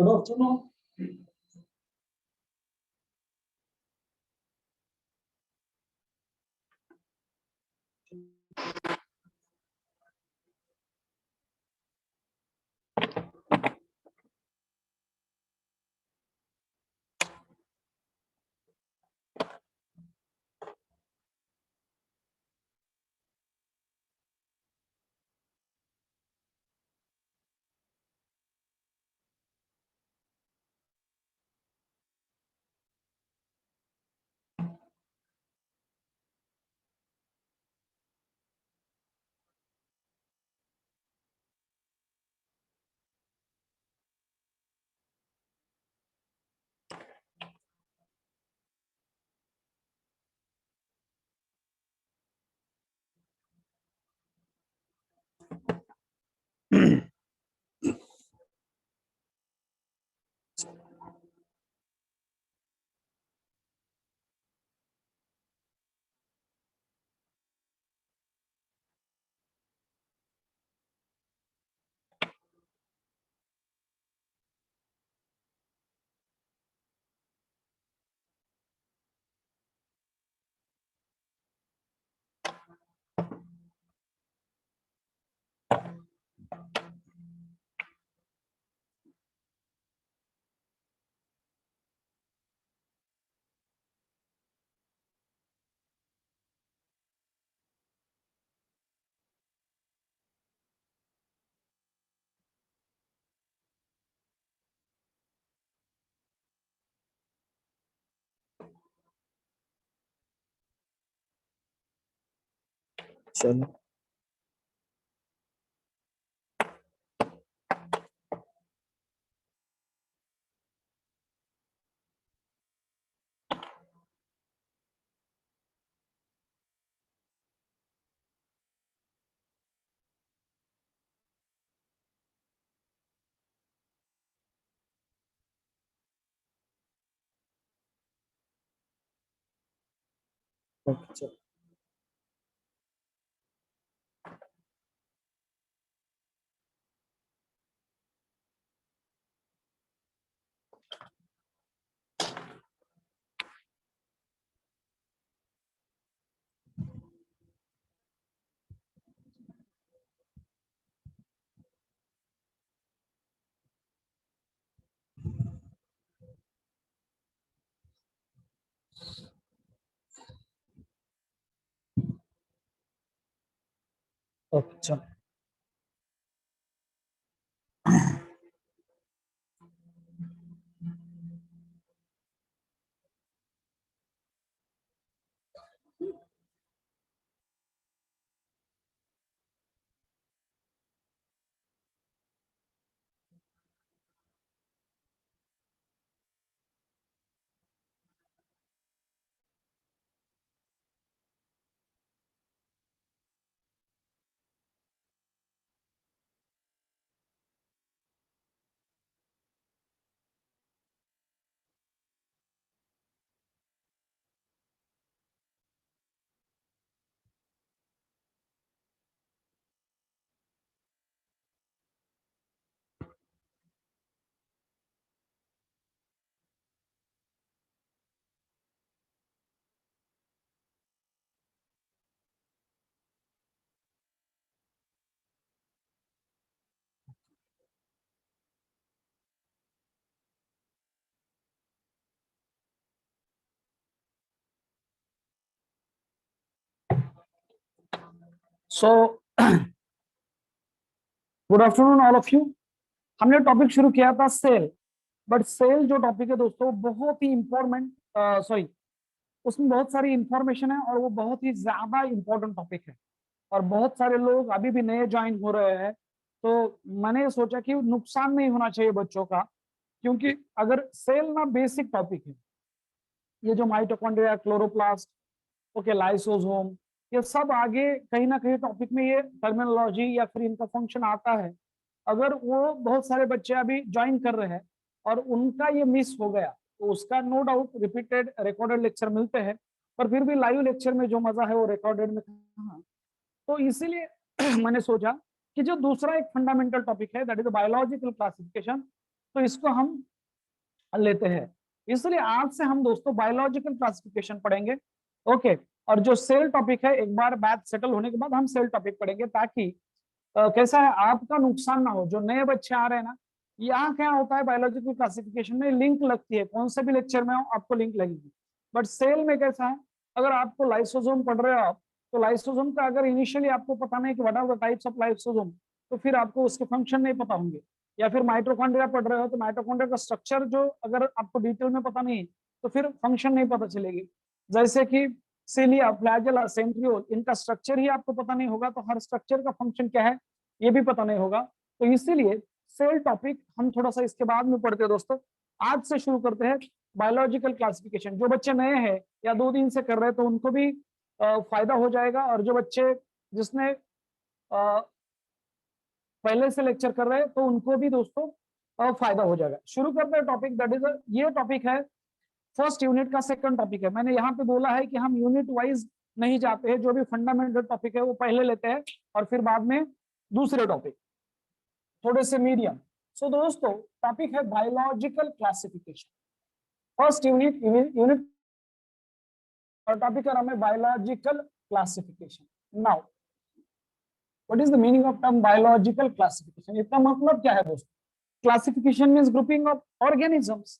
Good afternoon. चलो चलो चलो so good afternoon all of you. हमने टॉपिक शुरू किया था सेल, बट सेल जो टॉपिक है दोस्तों बहुत ही इंपॉर्टेंट, सॉरी, उसमें बहुत सारी इंफॉर्मेशन है और वो बहुत ही ज्यादा इंपॉर्टेंट टॉपिक है और बहुत सारे लोग अभी भी नए ज्वाइन हो रहे हैं। तो मैंने सोचा कि नुकसान नहीं होना चाहिए बच्चों का, क्योंकि अगर सेल ना बेसिक टॉपिक है, ये जो माइटोकॉन्ड्रिया, क्लोरोप्लास्ट, ओके, लाइसोसोम, ये सब आगे कहीं ना कहीं टॉपिक में ये टर्मिनोलॉजी या फिर इनका फंक्शन आता है। अगर वो बहुत सारे बच्चे अभी ज्वाइन कर रहे हैं और उनका ये मिस हो गया तो उसका no doubt repeated recorded lecture मिलते हैं, पर फिर भी लाइव लेक्चर में जो मजा है वो रिकॉर्डेड में कहाँ। तो इसीलिए मैंने सोचा कि जो दूसरा एक फंडामेंटल टॉपिक है दैट इज बायोलॉजिकल क्लासिफिकेशन, तो इसको हम लेते हैं। इसलिए आज से हम दोस्तों बायोलॉजिकल क्लासिफिकेशन पढ़ेंगे। ओके, और जो सेल टॉपिक है एक बार बैच सेटल होने के बाद हम सेल टॉपिक पढ़ेंगे, ताकि कैसा है आपका नुकसान ना हो। जो नए बच्चे आ रहे हैं ना, यहाँ क्या होता है बायोलॉजिकल क्लासिफिकेशन में लिंक लगती है, कौन से भी लेक्चर में हो आपको लिंक लगेगी। बट सेल में कैसा है, अगर आपको लाइसोसोम पढ़ रहे हो आप, तो लाइसोसोम का अगर इनिशियली आपको पता नहीं कि what are the types of lysosome, तो फिर आपको उसके फंक्शन नहीं पता होंगे। या फिर माइटोकॉन्ड्रिया पढ़ रहे हो तो माइटोकॉन्ड्रिया का स्ट्रक्चर जो अगर आपको डिटेल में पता नहीं, तो फिर फंक्शन नहीं पता चलेगी। जैसे कि सिलिया, फ्लैजेला, सेंट्रियोल, इनका स्ट्रक्चर ही आपको पता नहीं होगा, तो हर स्ट्रक्चर का फंक्शन क्या है ये भी पता नहीं होगा। तो इसीलिए सेल टॉपिक हम थोड़ा सा इसके बाद में पढ़ते हैं दोस्तों। आज से शुरू करते हैं बायोलॉजिकल क्लासिफिकेशन। जो बच्चे नए हैं या 2 दिन से कर रहे हैं तो उनको भी फायदा हो जाएगा, और जो बच्चे जिसने पहले से लेक्चर कर रहे हैं तो उनको भी दोस्तों फायदा हो जाएगा। शुरू करते हैं टॉपिक, दैट इज ये टॉपिक है फर्स्ट यूनिट का सेकंड टॉपिक है। मैंने यहाँ पे बोला है कि हम यूनिट वाइज नहीं जाते हैं, जो भी फंडामेंटल टॉपिक है वो पहले लेते हैं और फिर बाद में दूसरे टॉपिक थोड़े से मीडियम। सो दोस्तों टॉपिक है बायोलॉजिकल क्लासिफिकेशन। फर्स्ट यूनिट और टॉपिक का नाम है biological classification. Now what is the meaning of term biological classification? इसका मतलब क्या है दोस्तों? Classification means grouping of organisms.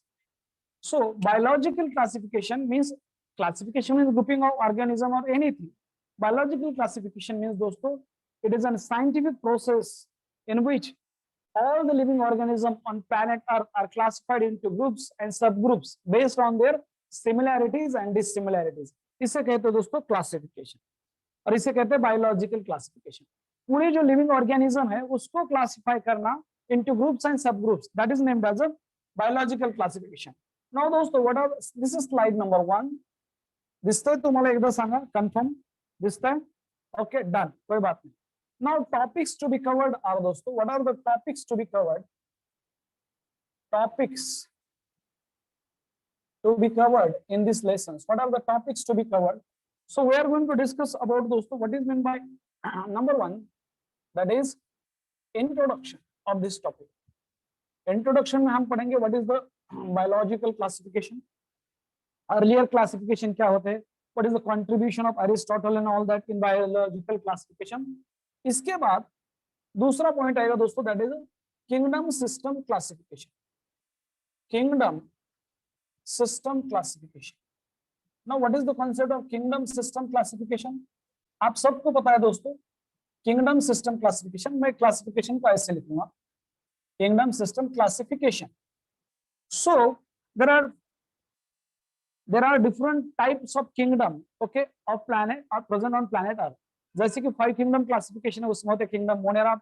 So biological classification means grouping of organism or anything. Biological classification means दोस्तों it is a scientific process in which all the living organisms on planet Earth are classified into groups and subgroups based on their similarities and dissimilarities. इसे कहते हैं दोस्तों classification, और इसे कहते हैं biological classification. पूरे जो लिविंग ऑर्गेनिज्म है उसको क्लासिफाई करना into groups and subgroups, that is named as a biological classification. Now दोस्तों what are, this is slide number 1. दिसतंय तुम्हाला एकदा सांगा, कन्फर्म दिसतंय? ओके डन, कोई बात नहीं। Now topics to be covered are दोस्तों, what are the topics to be covered? Topics to be covered in these lessons. What are the topics to be covered? So we are going to discuss about दोस्तों what is meant by number 1, that is introduction of this topic. Introduction में हम पढ़ेंगे what is the biological classification, earlier classification क्या होते हैं, what is the contribution of Aristotle and all that in biological classification. इसके बाद दूसरा point आएगा दोस्तों, that is kingdom system classification. Kingdom system classification. Now what is the concept of kingdom system classification? आप सबको पता है दोस्तों किंगडम सिस्टम क्लासिफिकेशन। मैं क्लासिफिकेशन को ऐसे लिखूंगा, kingdom system classification. So there are different types of kingdom, okay, of planet are present on planet Earth. जैसे कि 5 kingdom classification है, उसमें होते kingdom Monera,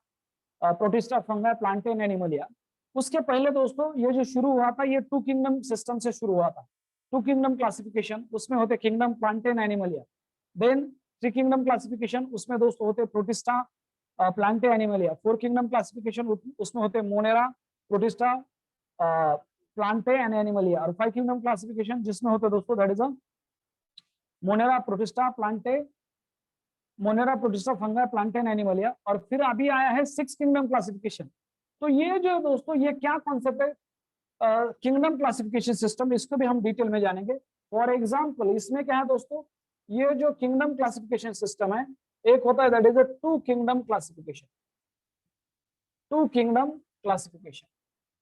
protista, fungi, plantain, Animalia. उसके पहले दोस्तों ये जो शुरू हुआ था ये 2 kingdom system से शुरू हुआ था। 2 kingdom classification, उसमें होते kingdom plantae, animalia. Then 3 kingdom classification, उसमें दोस्तों होते protista, plantae, animalia. 4 kingdom classification, उसमें होते monera, protista, plantae and animalia. और 5 किंगडम क्लासिफिकेशन जिसमें होते दोस्तों that is monera, protista, plantae, monera, protista, fungi, plantae and animalia. और फिर अभी आया है 6 किंगडम क्लासिफिकेशन। तो ये जो दोस्तों ये क्या कॉन्सेप्ट है किंगडम क्लासिफिकेशन सिस्टम, इसको भी हम डिटेल में जानेंगे। फॉर एग्जाम्पल इसमें क्या है दोस्तों, ये जो किंगडम क्लासिफिकेशन सिस्टम है एक होता है that is a 2 kingdom classification. 2 kingdom classification.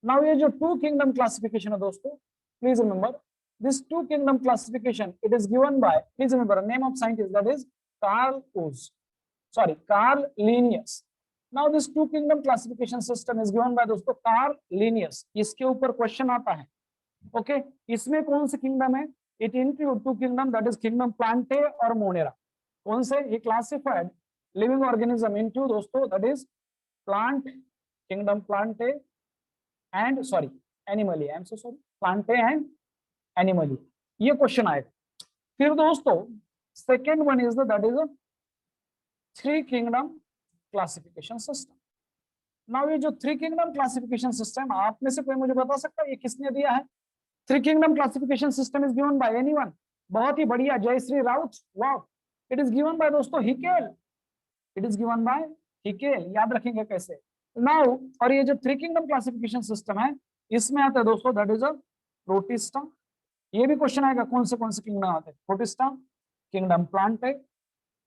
Now ये जो 2 किंगडम क्लासिफिकेशन है दोस्तों, please remember this 2 kingdom classification, it is given bye, please remember name of scientist, that is Carl Linnaeus. Now this 2 kingdom classification system is given by दोस्तों Karl Linnaeus. इसके ऊपर question आता है, okay इसमें कौन से किंगडम है? It include 2 kingdom, that is kingdom Plantae और मोनेरा। कौन से? he classified living organism into दोस्तों that is plant, kingdom plante and animalia, I am so sorry, plante and animalia। ये क्वेश्चन आएगा। फिर दोस्तों second one is that is 3 kingdom classification system. Now ये जो 3 किंगडम क्लासिफिकेशन सिस्टम, आप में से कोई मुझे बता सकता है ये किसने दिया है? 3 kingdom classification system is given bye anyone? बहुत ही बढ़िया, जयश्री राउत, वाह। इट इज गिवन बाय दोस्तों Haeckel, it is given bye Haeckel, याद रखेंगे कैसे। नाउ और ये जो 3 किंगडम क्लासिफिकेशन सिस्टम है इसमें आता है दोस्तों दैट इज अ प्रोटिस्टा। ये भी क्वेश्चन आएगा कौन से किंगडम आते हैं, Protista, kingdom Plantae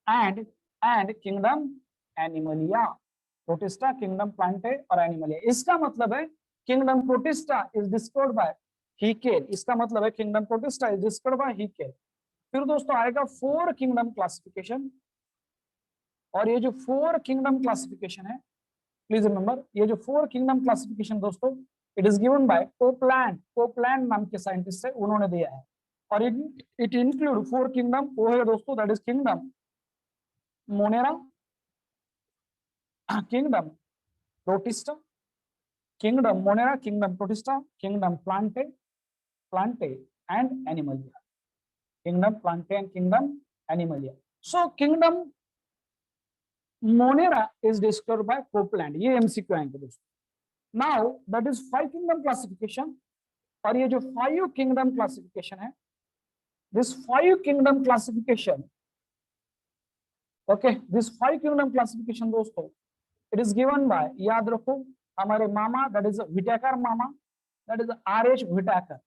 and kingdom Animalia. Protista, kingdom Plantae और एनिमलिया। इसका मतलब है kingdom Protista is discovered by Haeckel. इसका मतलब है kingdom Protista is discovered by Haeckel. फिर दोस्तों आएगा फोर किंगडम क्लासिफिकेशन। और ये जो फोर किंगडम क्लासिफिकेशन है, प्लीज रिमेंबर, ये जो फोर किंगडम क्लासिफिकेशन दोस्तों, it is given by Copeland. Copeland नाम के साइंटिस्ट है, उन्होंने दिया है। और इट इंक्लूड फोर किंगडम। वो है दोस्तों that is kingdom Monera, kingdom protista, kingdom Monera, kingdom protista, kingdom Plantae and Animalia. Kingdom Plantae and kingdom Animalia. So kingdom Monera is discovered by Copeland. ये MCQ आएंगे दोस्तों। Now that is five kingdom classification. और ये जो five kingdom classification है, this five kingdom classification, okay, this five kingdom classification दोस्तों, it is given by, याद रखो, हमारे मामा, दैट इज व्हिटेकर मामा, that is R H. Whittaker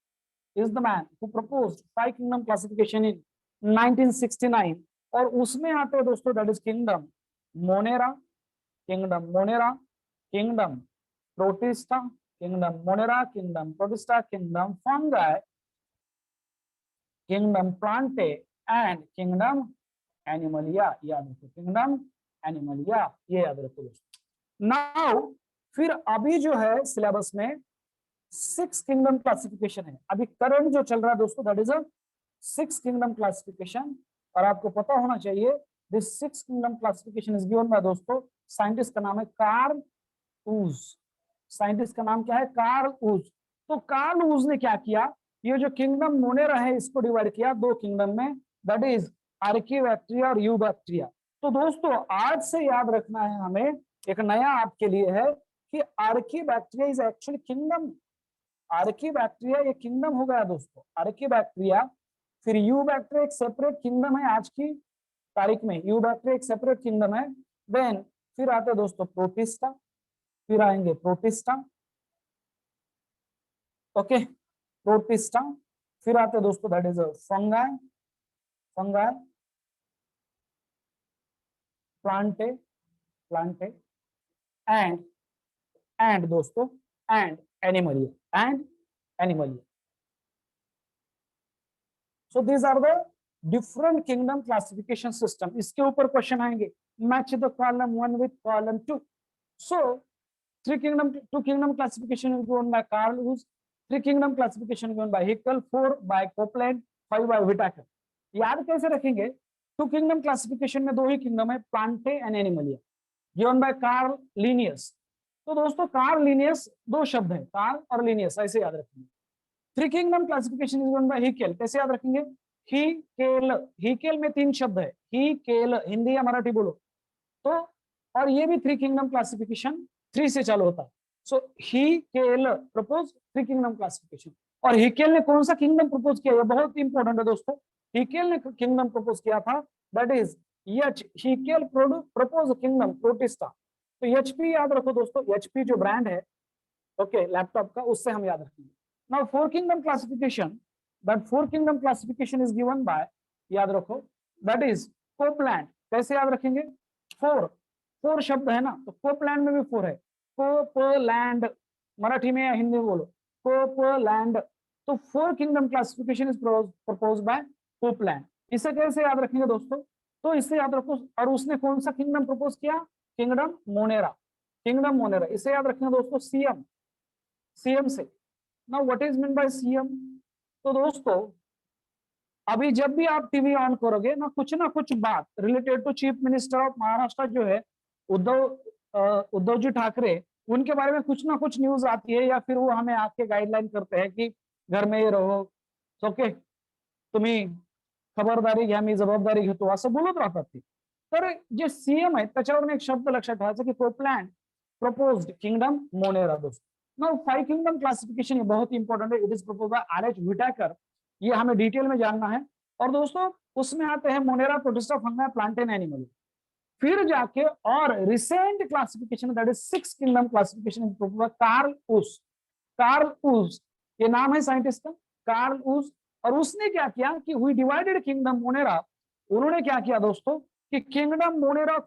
is the man who proposed five kingdom classification in 1969। और उसमें आते हैं दोस्तों that is kingdom Monera, kingdom Monera, kingdom protista, kingdom Monera, kingdom protista, kingdom fungi, kingdom Plantae and kingdom animalia. याद रखो, kingdom Animalia, ये याद रखो दोस्तों। नाउ फिर अभी जो है सिलेबस में सिक्स किंगडम क्लासिफिकेशन है। अभी करंट जो चल रहा है दोस्तों that is a six kingdom classification. और आपको पता होना चाहिए this six kingdom classification is given by दोस्तों, साइंटिस्ट का नाम है कार्ल ऊज। साइंटिस्ट का नाम क्या है? कार्ल ऊज। तो कार्ल ऊज ने क्या किया, ये जो किंगडम मोनेरा है इसको डिवाइड किया दो किंगडम में, दैट इज आर्कीबैक्टीरिया और यूबैक्टीरिया। तो दोस्तों आज से याद रखना है हमें, एक नया आपके लिए है कि archaebacteria is actually kingdom. Archaebacteria ये किंगडम हो गया दोस्तों, आर्कीबैक्टीरिया। फिर यूबैक्टीरिया एक सेपरेट किंगडम है, आज की तारीख में यूबैक्टीरिया एक सेपरेट किंगडम है। देन फिर आते हैं दोस्तों प्रोटिस्टा, फिर आएंगे प्रोटिस्टा, ओके, प्रोटिस्टा। फिर आते हैं दोस्तों that is fungi, fungi, Plantae, Plantae and दोस्तों and Animalia, and Animalia. So these are the different kingdom classification system. इसके ऊपर क्वेश्चन आएंगे, match the column 1 with column 2। So three kingdom, two kingdom classification is given by Carl Wood, three kingdom classification given by Haeckel, 4 by Copeland, 5 by Whittaker। याद कैसे रखेंगे? To kingdom classification में दो ही kingdom है, Plantae and Animalia, given by Carl Linnaeus. तो दोस्तों Karl Linnaeus दो शब्द है, कार्ल और लिनियस, ऐसे याद रखेंगे। Three kingdom classification is given by Haeckel, कैसे याद रखेंगे? हीकेल, हीकेल में तीन शब्द है, हीकेल, हिंदी या मराठी बोलो तो। और ये भी थ्री किंगडम क्लासिफिकेशन, थ्री से चालू होता है। सो हीकेल प्रपोज थ्री किंगडम क्लासिफिकेशन। और हीकेल ने कौन सा किंगडम प्रपोज किया, ये बहुत इंपॉर्टेंट है दोस्तों। हीकेल ने किंगडम प्रपोज किया था, that is H, Haeckel propose kingdom protista. तो एचपी याद रखो दोस्तों, एचपी जो ब्रांड है ओके लैपटॉप का, उससे हम याद रखेंगे। Now four kingdom classification, that four kingdom classification is given by, याद रखो, दैट इज कोपलैंड। कैसे याद रखेंगे? फोर, फोर शब्द है ना, तो कोपलैंड में भी फोर है, कोपलैंड, मराठी में या हिंदी में बोलो, कोपलैंड। तो four kingdom classification is propose by Copeland. इसे कैसे याद रखेंगे दोस्तों? तो इसे याद रखो। और उसने कौन सा किंगडम प्रपोज किया? Kingdom Monera, kingdom Monera. इसे याद रखेंगे दोस्तों सीएम, सीएम से। Now what is mean by CM? तो दोस्तों अभी जब भी आप टीवी ऑन करोगे ना कुछ बात related to chief minister of Maharashtra जो है उद्धव जी ठाकरे, उनके बारे में कुछ ना कुछ न्यूज आती है, या फिर वो हमें आके गाइडलाइन करते हैं कि घर में रहो, ओके, तुम्ही खबरदारी घ्या, मी जबाबदारी घेतो, असं बोलत राहतात ते। तर जे सीएम आहे त्याच्यावरून एक शब्द लक्षात ठेवायचा की कोपलैंड प्रपोज्ड किंगडम मोनेरा दोस्तों। नाउ फाइव किंगडम क्लासिफिकेशन ये बहुत इंपॉर्टेंट है, it is proposed by R H. Whittaker, ये हमें डिटेल में जानना है। और दोस्तों उसमें आते हैं monera, protista, fungi, plantae, animal. फिर जाके और recent classification that is six kingdom classification Carl Woese. Carl Woese, ये नाम है साइंटिस्ट का, कार्ल उज। और उसने क्या किया कि वी डिवाइडेड किंगडम मोनेरा, उन्होंने क्या किया दोस्तों कि किंगडम मोनेरा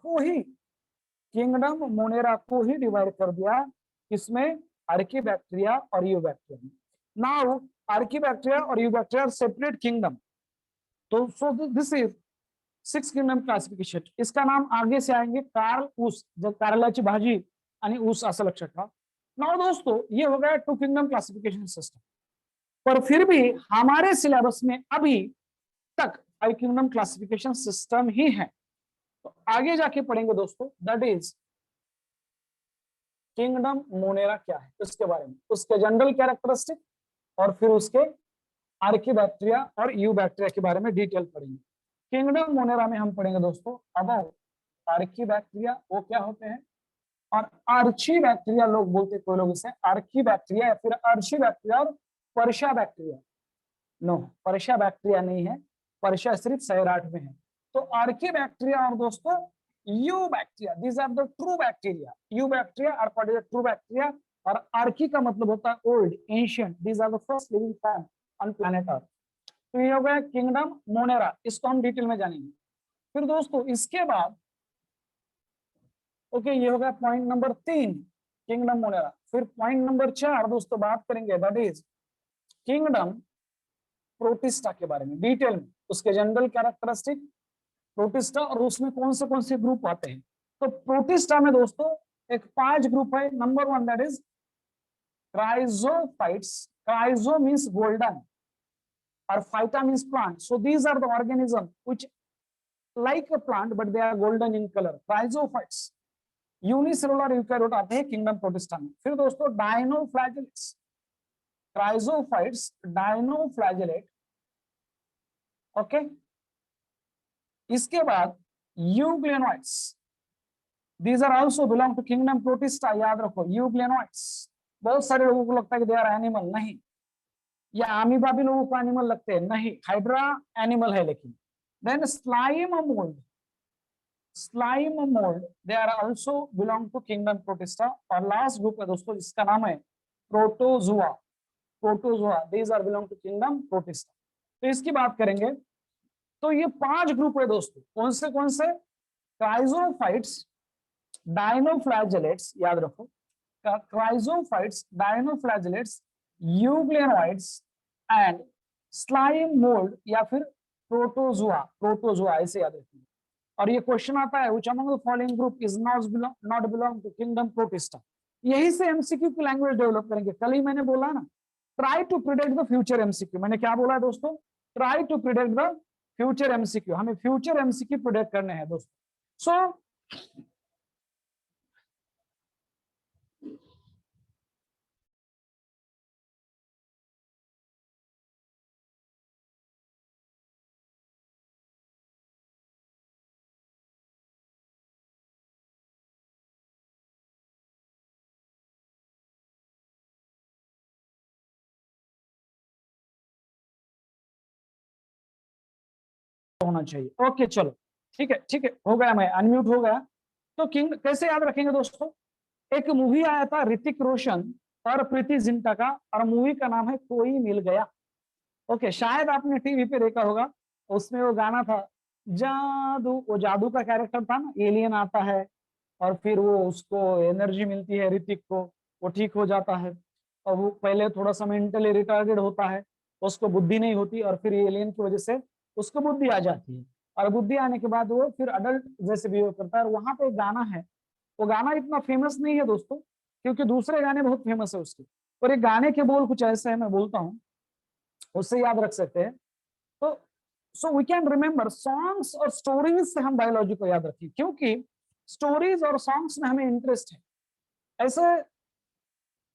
को ही डिवाइड कर दिया, किसमें, आर्कीबैक्टीरिया और यूबैक्टीरिया। नाउ आर्कीबैक्टीरिया और यूबैक्टीरिया सेपरेट किंगडम। तो so this is 6 kingdom classification. इसका नाम आगे से आएंगे कार्ल ऊस, जब कारल्याची भाजी आणि ऊस असं लक्षात ठेवा। नाउ दोस्तों ये हो गया 2 किंगडम क्लासिफिकेशन सिस्टम, पर फिर भी हमारे सिलेबस में अभी तक 5 किंगडम क्लासिफिकेशन सिस्टम ही है। तो आगे जाके पढ़ेंगे दोस्तों, दैट इज किंगडम मोनेरा क्या है, उसके बारे में, उसके जनरल कैरेक्टरिस्टिक, और फिर उसके आर्कीबैक्टीरिया और यूबैक्टीरिया के बारे में डिटेल पढ़ेंगे। किंगडम मोनेरा में हम पढ़ेंगे दोस्तों अबाउट आर्कीबैक्टीरिया, वो क्या होते हैं, और आर्ची बैक्टीरिया लोग बोलते, कोई लोग इसे आर्की बैक्टीरिया या फिर आर्ची बैक्टीरिया और पर्शा बैक्टीरिया। नो, पर्शा बैक्टीरिया नहीं है, पर्शा सिर्फ सैराट में है। तो आर्की बैक्टीरिया और दोस्तों eubacteria, these are the true bacteria. Eubacteria are called as true bacteria, और आर्की का मतलब होता है old, ancient, these are the first living form on planet Earth. तो ये हो गया किंगडम मोनेरा, इसको हम डिटेल में जानेंगे। फिर दोस्तों इसके बाद ओके, ये हो गया पॉइंट नंबर 3 किंगडम मोनेरा। फिर पॉइंट नंबर 4 दोस्तों बात करेंगे, दैट इज किंगडम प्रोटिस्टा के बारे में डिटेल में, उसके जनरल कैरेक्टरिस्टिक, प्रोटिस्टा और उसमें कौन से ग्रुप आते हैं। तो प्रोटिस्टा में दोस्तों एक 5 ग्रुप है। Number 1 that is chrysophytes, chryso means golden और phyta means plant, so these are the organism which like a plant but they are golden in color, chrysophytes। Unicellular eukaryote आते हैं किंगडम प्रोटिस्टा में। फिर दोस्तों डायनोफ्लैजेलेट्स, chrysophytes, dinoflagellate, okay. इसके बाद euglenoids, these are also belong to kingdom Protista, याद रखो यूग्लेनोइड्स। बहुत सारे लोगों को लगता है कि दे आर एनिमल, नहीं। या अमीबा भी लोगों को एनिमल लगते हैं, नहीं, हाइड्रा एनिमल है लेकिन। Then slime mould, slime mould, they are also belong to kingdom protista. और लास्ट ग्रुप है दोस्तों जिसका नाम है protozoa, protozoa, these are belong to kingdom protista. तो इसकी बात करेंगे, तो ये 5 ग्रुप है दोस्तों, कौन से, क्राइजोफाइट्स, डायनोफ्लैजेलेट्स, याद रखो, क्राइजोफाइट्स, डायनोफ्लैजेलेट्स, यूग्लेनोइड्स एंड स्लाइम मोल्ड या फिर प्रोटोजुआ, प्रोटोजुआ ऐसे याद रखिए। और ये क्वेश्चन आता है which among the following group is not belong to kingdom protista. यही से एमसीक्यू की लैंग्वेज डेवलप करेंगे। कल ही मैंने बोला ना, try to predict the future MCQ. मैंने क्या बोला दोस्तों, try to predict the future MCQ. हमें फ्यूचर एमसीक्यू प्रिडिक्ट करने हैं दोस्तों। सो होना चाहिए। ओके चलो, ठीक है, ठीक है, हो गया, मैं अनम्यूट हो गया। तो किंग कैसे याद रखेंगे दोस्तों, एक मूवी आया था ऋतिक रोशन और प्रीति जिंटा का, और मूवी का नाम है कोई मिल गया। ओके, शायद आपने टीवी पे देखा होगा, उसमें वो गाना था जादू, वो जादू का कैरेक्टर था ना, एलियन आता है और फिर वो उसको एनर्जी मिलती है ऋतिक को, वो ठीक हो जाता है। और वो पहले थोड़ा सा मेंटली रिटार्डेड होता है, उसको बुद्धि नहीं होती, और फिर एलियन की वजह से उसको बुद्धि आ जाती है, और बुद्धि आने के बाद वो फिर अडल्ट जैसे बिहेव करता है। और वहां पे एक गाना है, वो गाना इतना फेमस नहीं है दोस्तों, क्योंकि दूसरे गाने बहुत फेमस है उसके, और एक गाने के बोल कुछ ऐसे है, मैं बोलता हूँ, उससे याद रख सकते हैं। तो so we can remember songs और स्टोरीज से हम बायोलॉजी को याद रखें, क्योंकि स्टोरीज और सॉन्ग्स में हमें इंटरेस्ट है। ऐसे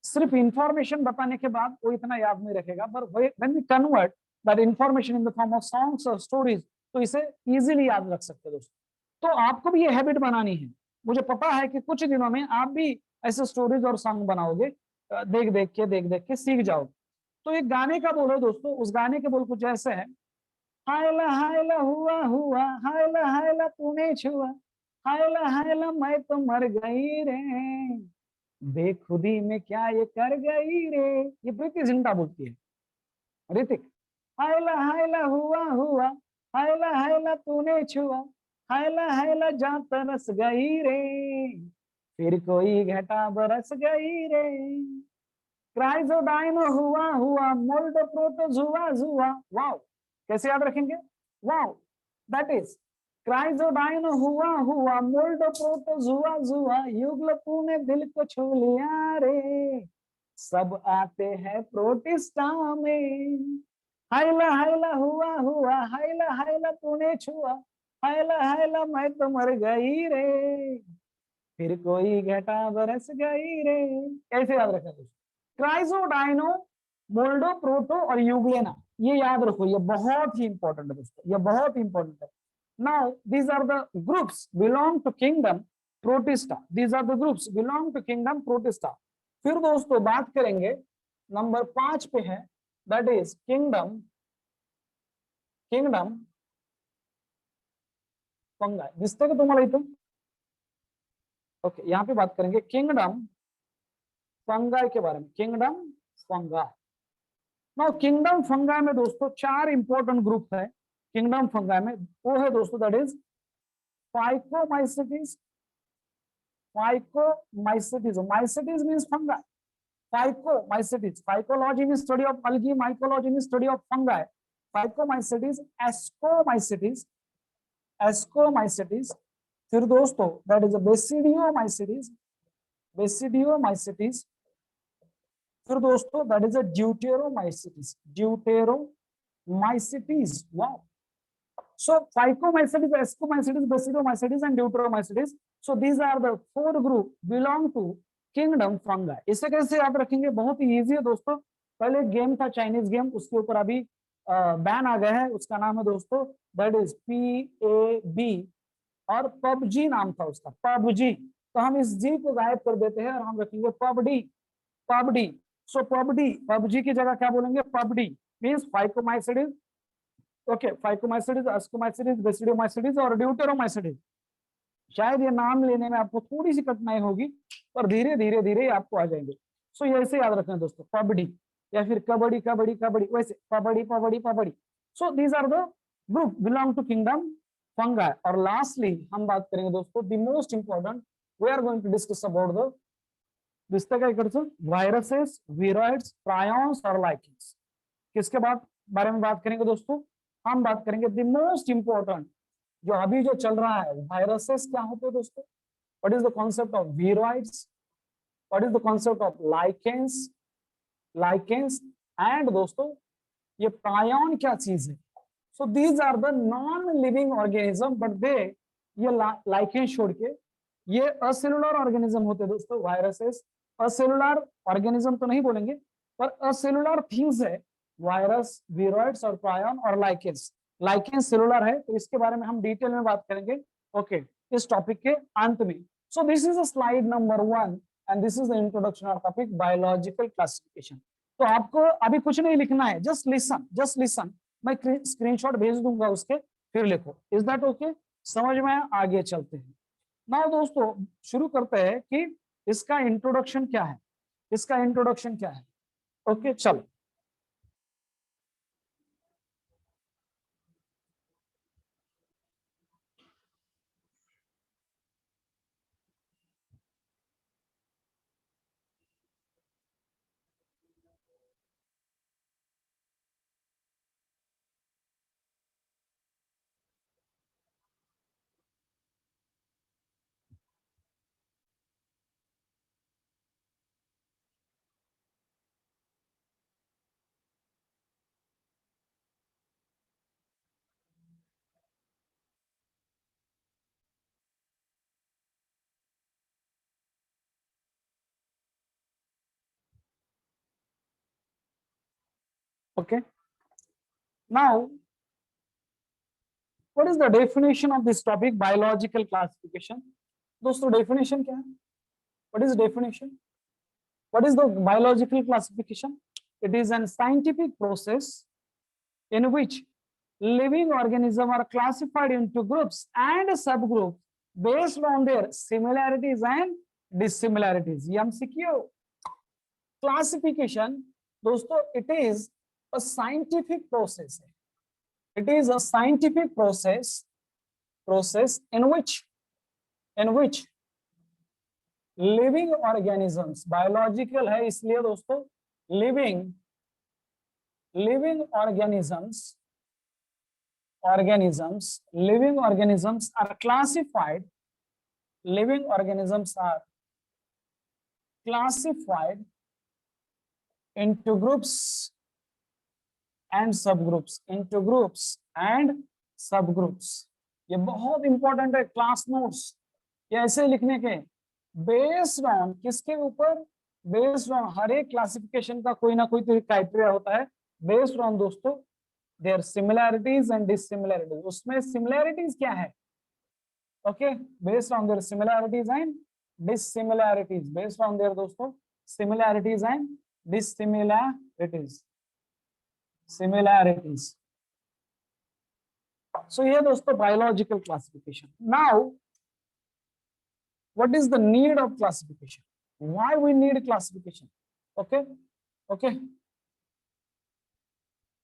सिर्फ इंफॉर्मेशन बताने के बाद वो इतना याद नहीं रखेगा, पर when we convert that information in the form of songs और स्टोरीज, तो इसे इजीली याद रख सकते हैं दोस्तों। तो आपको भी ये हैबिट बनानी है। मुझे पता है कि कुछ दिनों में आप भी ऐसे स्टोरीज और सॉन्ग बनाओगे, देख देख के सीख जाओगे। तो एक गाने का बोल है दोस्तों, उस गाने के बोल कुछ ऐसे है, हायला हुआ हुआ, हायला तूने छुआ, हायला मैं तो मर गई रे, बेखुदी में क्या ये कर गई रे, ये प्रीति जिंटा बोलती है। ऋतिक, हायला हुआ हुआ, हायला तूने छुआ, हायला जा तरस गई रे, फिर कोई घटा बरस गई रे। क्राइजोडाइन हुआ हुआ, मोल्डो प्रोटोजुआ जुआ। वाओ, कैसे याद रखेंगे? वाओ, दैट इज क्राइजोडाइन हुआ हुआ, मोल्डो प्रोटोजुआ जुआ, युगल तूने दिल को छू लिया रे, सब आते हैं प्रोटिस्टा में। हायला हुआ हुआ, हायला तूने छुआ, हायला मैं तो मर गई रे, फिर कोई घटा बरस गई रे। कैसे याद रखा दोस्तों? क्राइजोडाइनो, मोल्डो प्रोटो और यूग्लेना, ये याद रखो, ये बहुत ही इंपॉर्टेंट है दोस्तों, ये बहुत ही इंपॉर्टेंट है। Now these are the groups belong to kingdom protista, these are the groups belong to kingdom protista. फिर दोस्तों बात करेंगे नंबर 5 पे है, that is kingdom kingdom fungi. दिसते का तुम्हारा इथं? ओके, यहाँ पे बात करेंगे किंगडम फंगाई के बारे में, kingdom fungi. Now kingdom fungi में दोस्तों 4 इंपॉर्टेंट ग्रुप है किंगडम फंगाई में, वो है दोस्तों that is phycomycetes, phycomycetes, mycetes means fungi, phycomycetes, phycology means study of algae, mycology means study of fungi, phycomycetes, ascomycetes, ascomycetes. फिर दोस्तों दैट इज बेसिडियोमाइसिटीज, बेसिडियोमाइसिटीज। फिर दोस्तों that is deuteromycetes, deuteromycetes. Wow, so phycomycetes, ascomycetes, basidiomycetes and deuteromycetes, so these are the 4 group belong to kingdom fungi। इसे कैसे याद रखेंगे? बहुत ही easy है दोस्तों। पहले गेम था चाइनीज गेम, उसके ऊपर अभी बैन आ गया है, उसका नाम है दोस्तों दैट इज PAB, और पबजी नाम था उसका, पबजी। तो हम इस जी को गायब कर देते हैं और हम रखेंगे पबडी, पबडी। सो पबडी, पबजी की जगह क्या बोलेंगे? पबडी means phycomycetes. Okay, phycomycetes, ascomycetes, basidiomycetes और ड्यूटेरोमाइसिटीज। शायद ये नाम लेने में आपको थोड़ी सी कठिनाई होगी, पर धीरे धीरे धीरे आपको आ जाएंगे। सो ये ऐसे याद रखना दोस्तों, पबडी या फिर कबड्डी कबड्डी कबड्डी, वैसे पबडी पबडी पबडी। So these are the group belong to kingdom fungi. और लास्टली हम बात करेंगे दोस्तों the most important, we are going to discuss about the दिसतं का इकडचं वायरसेस, विरॉइड्स, प्रायॉन्स और लाइकेंस। किसके बारे में बात करेंगे दोस्तों? हम बात करेंगे द मोस्ट इंपॉर्टेंट, जो अभी जो चल रहा है, वायरसेस क्या होते हैं दोस्तों, what is the concept of viroids, what is the concept of lichens, lichens and दोस्तों ये प्रायॉन क्या चीज है। So these are the non living organism, but they, ये लाइकेंस छोड़ के ये असेलुलर ऑर्गेनिज्म होते हैं दोस्तों, वायरसेस। असेलुलर ऑर्गेनिज्म तो नहीं बोलेंगे, पर असेलुलर थिंग्स है वायरस, विरॉइड्स और प्रायॉन और लाइकेंस। लाइकेंस सेलुलर है, तो इसके बारे में हम डिटेल में बात करेंगे ओके इस टॉपिक के अंत में। So this is slide number 1 and this is the introduction of topic biological classification. तो आपको अभी कुछ नहीं लिखना है, जस्ट लिसन, जस्ट लिसन। मैं स्क्रीनशॉट भेज दूंगा उसके, फिर लिखो। Is that okay? समझ में? आगे चलते हैं। नाउ दोस्तों शुरू करते हैं कि इसका इंट्रोडक्शन क्या है, इसका इंट्रोडक्शन क्या है। ओके चलो। Okay, now what is the definition of this topic, biological classification? दोस्तों definition क्या है? What is definition? What is the biological classification? It is a scientific process in which living organisms are classified into groups and subgroups based on their similarities and dissimilarities, ये MCQ. Classification दोस्तों it is a scientific process है, it is a scientific process in which living organisms, biological है इसलिए दोस्तों living organisms are classified, living organisms are classified into groups and subgroups, ये बहुत important है class notes, ये ऐसे लिखने के बेस्ड ऑन किसके ऊपर, बेस्ड ऑन हर एक क्लासिफिकेशन का कोई ना कोई तो क्राइटेरिया होता है, बेस्ड ऑन दोस्तों देयर सिमिलैरिटीज एंड डिसिमिलैरिटीज। उसमें सिमिलैरिटीज क्या है, okay, based on their similarities and dissimilarities, based on their दोस्तों सिमिलैरिटीज एंड डिसिमिलैरिटीज। सो ये दोस्तों biological classification. Now what is the need of classification, why we need classification, okay,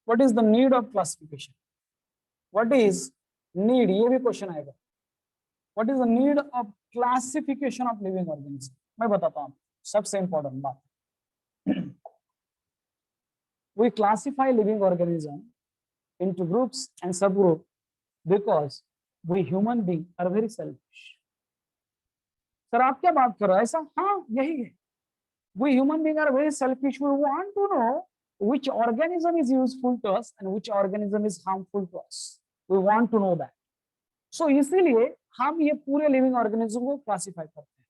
what is the need of classification, what is need, ये भी question आएगा, what is the need of classification of living organism। मैं बताता हूँ सबसे important बात, we classify living organism into groups and subgroups because we human beings are very selfish। Sir आप क्या बात कर रहे हो, ऐसा, हाँ यही है, we human beings are very selfish, we want to know which organism is useful to us and which organism is harmful to us, we want to know that, so इसीलिए हम ये पूरे लिविंग ऑर्गेनिज्म को classify करते हैं।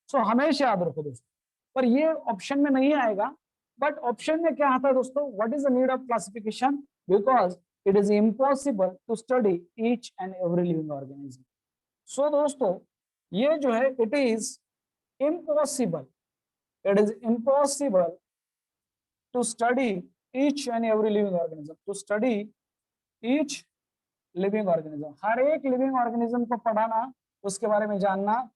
सो हमेशा याद रखो दोस्तों, पर ये ऑप्शन में नहीं आएगा, बट ऑप्शन में क्या आता है दोस्तों, what is the need of classification, because it is impossible to study each and every living organism. सो दोस्तों ये जो है it is impossible to study each and every living organism, to study each living organism, हर एक living organism को पढ़ाना, उसके बारे में जानना,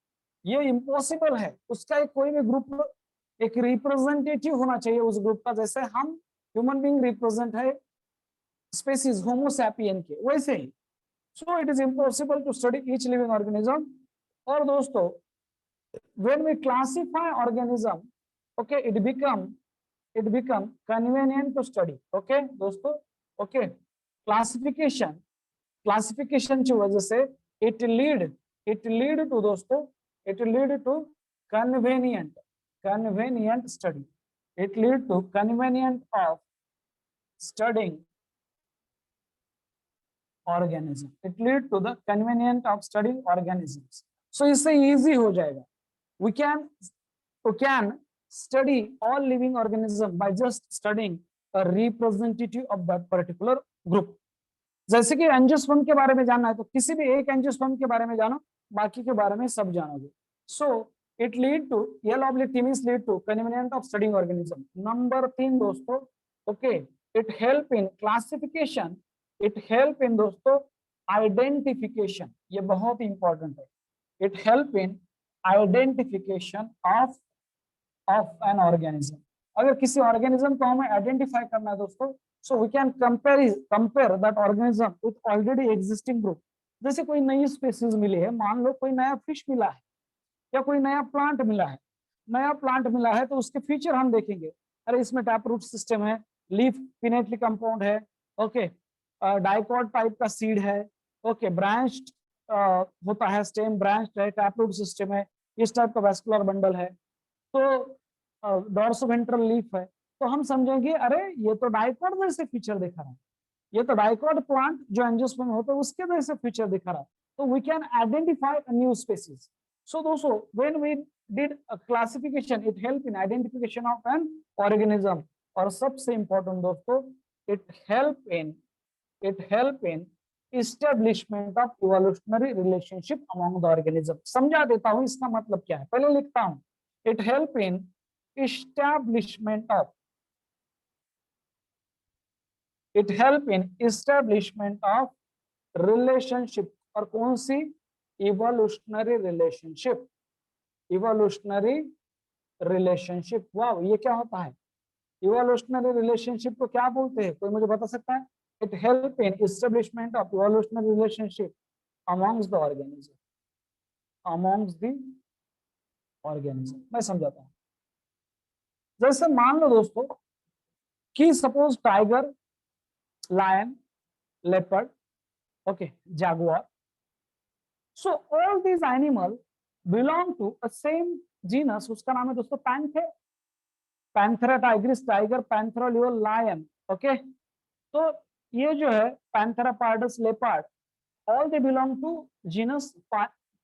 ये इम्पॉसिबल है। उसका एक कोई भी ग्रुप, एक रिप्रेजेंटेटिव होना चाहिए उस ग्रुप का, जैसे हम ह्यूमन बीइंग रिप्रेजेंट है स्पीसीज होमो सैपियन के, वैसे ही। So it is impossible to study each living organism. और दोस्तों when we classify organism, okay, it become convenient to study, okay दोस्तों, okay, क्लासिफिकेशन की वजह से it lead to दोस्तों, it lead to convenient study, it lead to convenient of studying organism, it lead to the convenient of studying organisms। so इससे easy हो जाएगा, we can study all living organism by just studying a representative of that particular group। जैसे कि angiosperm के बारे में जानना है तो किसी भी एक एंजियोस्पर्म के बारे में जानो, बाकी के बारे में सब जानोगे। So it lead to means lead to convenient of studying organism. Number 3 दोस्तों, okay, it help in classification, it help in दोस्तों आइडेंटिफिकेशन, ये बहुत इंपॉर्टेंट है, it help in identification of an organism. अगर किसी ऑर्गेनिज्म को हमें आइडेंटिफाई करना है दोस्तों, so we can compare that organism with already existing group। जैसे कोई नई स्पीसीज मिली है, मान लो कोई नया फिश मिला है या कोई नया प्लांट मिला है, तो उसके फीचर हम देखेंगे, अरे इसमें टैप रूट सिस्टम है, लीफ पिनेटली कंपाउंड है, ओके, डाइकॉट टाइप का सीड है, ओके, ब्रांच्ड होता है, स्टेम ब्रांच्ड है, टैप रूट सिस्टम है, इस टाइप का वैस्कुलर बंडल है, तो डॉर्सोवेंट्रल लीफ है, तो हम समझेंगे अरे ये तो डाइकॉट जैसे फीचर दिखा रहा है, ये तो डाइकॉट प्लांट जो एंजियोस्पर्म होता है उसके जैसे फीचर दिखा रहा है, तो we can identify a new species. So दोस्तों when we did a classification, it help in identification of an organism. और सबसे इंपॉर्टेंट दोस्तों, it help in establishment of evolutionary relationship among the organism. समझा देता हूं इसका मतलब क्या है, पहले लिखता हूं, it help in establishment of relationship। और कौन सी? evolutionary relationship, evolutionary relationship. वाह, ये क्या होता है? इवोल्यूशनरी रिलेशनशिप को क्या बोलते हैं? कोई मुझे बता सकता है? It help in establishment of evolutionary relationship amongst the organism, amongst the organism. मैं समझाता हूँ। जैसे मान लो दोस्तों कि suppose tiger, lion, leopard, okay, jaguar, so all these animal belong to a same genus, उसका नाम है दोस्तों Panthera. Panthera tigris, tiger, Panthera leo, lion, okay. तो ये जो है Panthera pardus leopard, all they belong to genus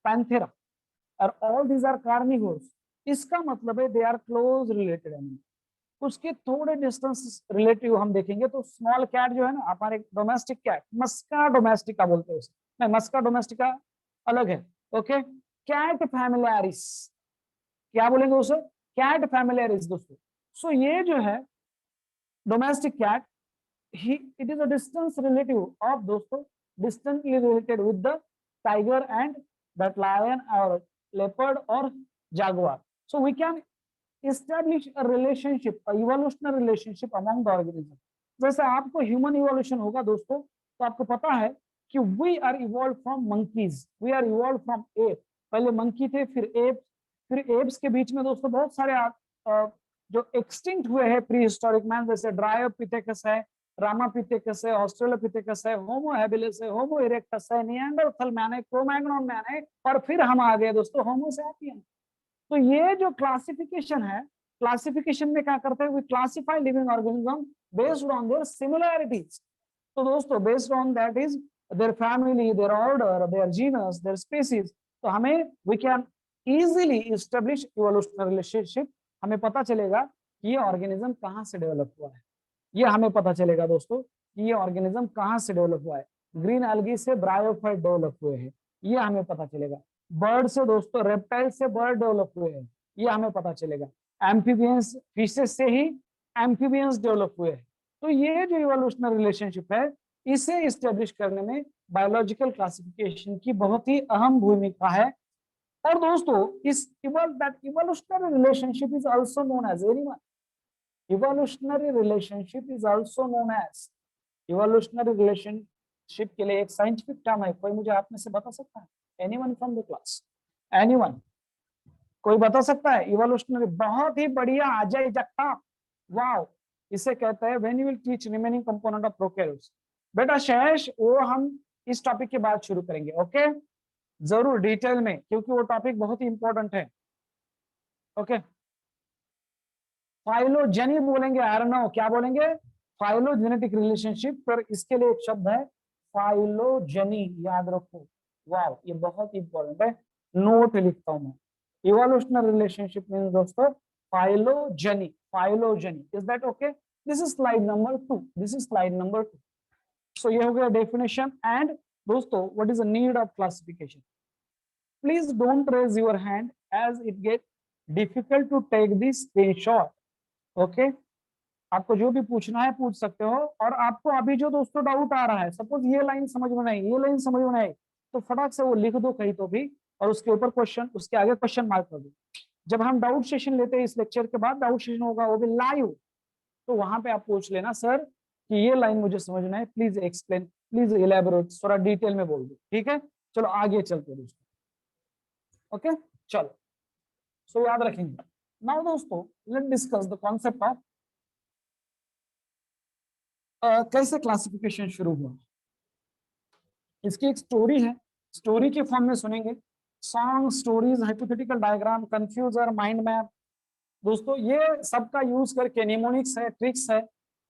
Panthera और all these are carnivores। इसका मतलब है they are close related animal. उसके थोड़े डिस्टेंस रिलेटिव हम देखेंगे तो स्मॉल कैट जो है ना, हमारे डोमेस्टिक कैट, मस्का डोमेस्टिका बोलते हैं उसे, नहीं मस्का डोमेस्टिका अलग है, ओके। कैट फैमिलियारिस, क्या बोलेंगे उसे? कैट फैमिलियारिस दोस्तों। सो ये जो है domestic cat, it is a distance relative of दोस्तों, distantly related with the tiger and that lion or leopard or jaguar, so we can establish a relationship, a evolutionary relationship among the organism। जैसे आपको human evolution होगा दोस्तों, तो आपको पता है कि we are evolve from monkeys, we are evolve from ape. पहले मंकी थे, फिर एप, फिर एप्स के बीच में दोस्तों बहुत सारे जो एक्सटिंक्ट हुए हैं प्री हिस्टोरिक मैन, जैसे ड्रायोपिथेकस है, रामापिथेकस है, ऑस्ट्रेलोपिथेकस है, होमो हैबिलिस है, होमो इरेक्टस है, निएंडरथल मैन है, क्रो-मैग्नन मैन है, और फिर हम आ गए दोस्तों होमो सैपियन। तो ये जो क्लासिफिकेशन है, क्लासिफिकेशन में क्या करते हैं? We classify living organism based on their similarities. तो दोस्तों based on that is their family, their order, their genus, their species, तो हमें we can easily establish evolutionary relationship. हमें पता चलेगा कि ये ऑर्गेनिज्म कहाँ से डेवलप हुआ है, ये हमें पता चलेगा दोस्तों कि ये ऑर्गेनिज्म कहाँ से डेवलप हुआ है। ग्रीन एल्गी से ब्रायोफाइट डेवलप हुए हैं, ये हमें पता चलेगा। बर्ड से दोस्तों, रेप्टाइल से बर्ड डेवलप हुए हैं, ये हमें पता चलेगा। एम्फीबियंस, फिशेस से ही एम्फीबियंस डेवलप हुए हैं। तो ये जो इवोल्यूशनरी रिलेशनशिप है, इसे एस्टेब्लिश करने में बायोलॉजिकल क्लासिफिकेशन की बहुत ही अहम भूमिका है। और दोस्तों इस evolutionary relationship is also known as animal, evolutionary relationship is also known as, evolutionary relationship के लिए एक साइंटिफिक टर्म है, कोई मुझे आप में से बता सकता है? Anyone from the class, anyone, कोई बता सकता है? इवोल्यूशनरी, बहुत ही बढ़िया, अजय जगताप, वाओ। इसे कहते हैं when you will teach remaining component of prokaryotes. बेटा शेष, वो हम इस टॉपिक के बाद शुरू करेंगे, ओके, जरूर डिटेल में, क्योंकि वो टॉपिक बहुत ही इंपॉर्टेंट है, ओके। फाइलोजेनी बोलेंगे, आरनो क्या बोलेंगे? फाइलोजेनेटिक रिलेशनशिप, पर इसके लिए एक शब्द है फाइलोजेनी, याद रखो। वाह, ये बहुत इंपॉर्टेंट है, नोट लिखता हूं मैं। इवोल्यूशनरी रिलेशनशिप मींस दोस्तों phylogeny, phylogeny, is that okay? This is slide number 2, this is slide number 2। सो ये हो गया डेफिनेशन। एंड दोस्तों what is the need of classification? Please don't raise your hand as it get difficult to take this screenshot, okay. आपको जो भी पूछना है पूछ सकते हो। और आपको अभी जो दोस्तों डाउट आ रहा है, सपोज ये लाइन समझ में नहीं, ये लाइन समझ में नहीं, तो फटाक से वो लिख दो कहीं तो भी, और उसके ऊपर क्वेश्चन, उसके आगे क्वेश्चन मार्क कर दो। जब हम डाउट सेशन लेते हैं, इस लेक्चर के बाद डाउट सेशन होगा, वो भी लाइव, तो वहां पे आप पूछ लेना सर कि ये लाइन मुझे समझ में है, प्लीज एक्सप्लेन, प्लीज इलेबोरेट, थोड़ा डिटेल में बोल दो, ठीक है। चलो आगे चलते दोस्तों, ओके, चलो। सो याद रखेंगे। नाउ दोस्तों let discuss the concept of कैसे क्लासिफिकेशन शुरू हुआ। इसकी एक स्टोरी है, स्टोरी के फॉर्म में सुनेंगे। Song, stories, hypothetical diagram, confuser, mind map, दोस्तों ये सबका यूज करके, निमोनिक्स है, ट्रिक्स है,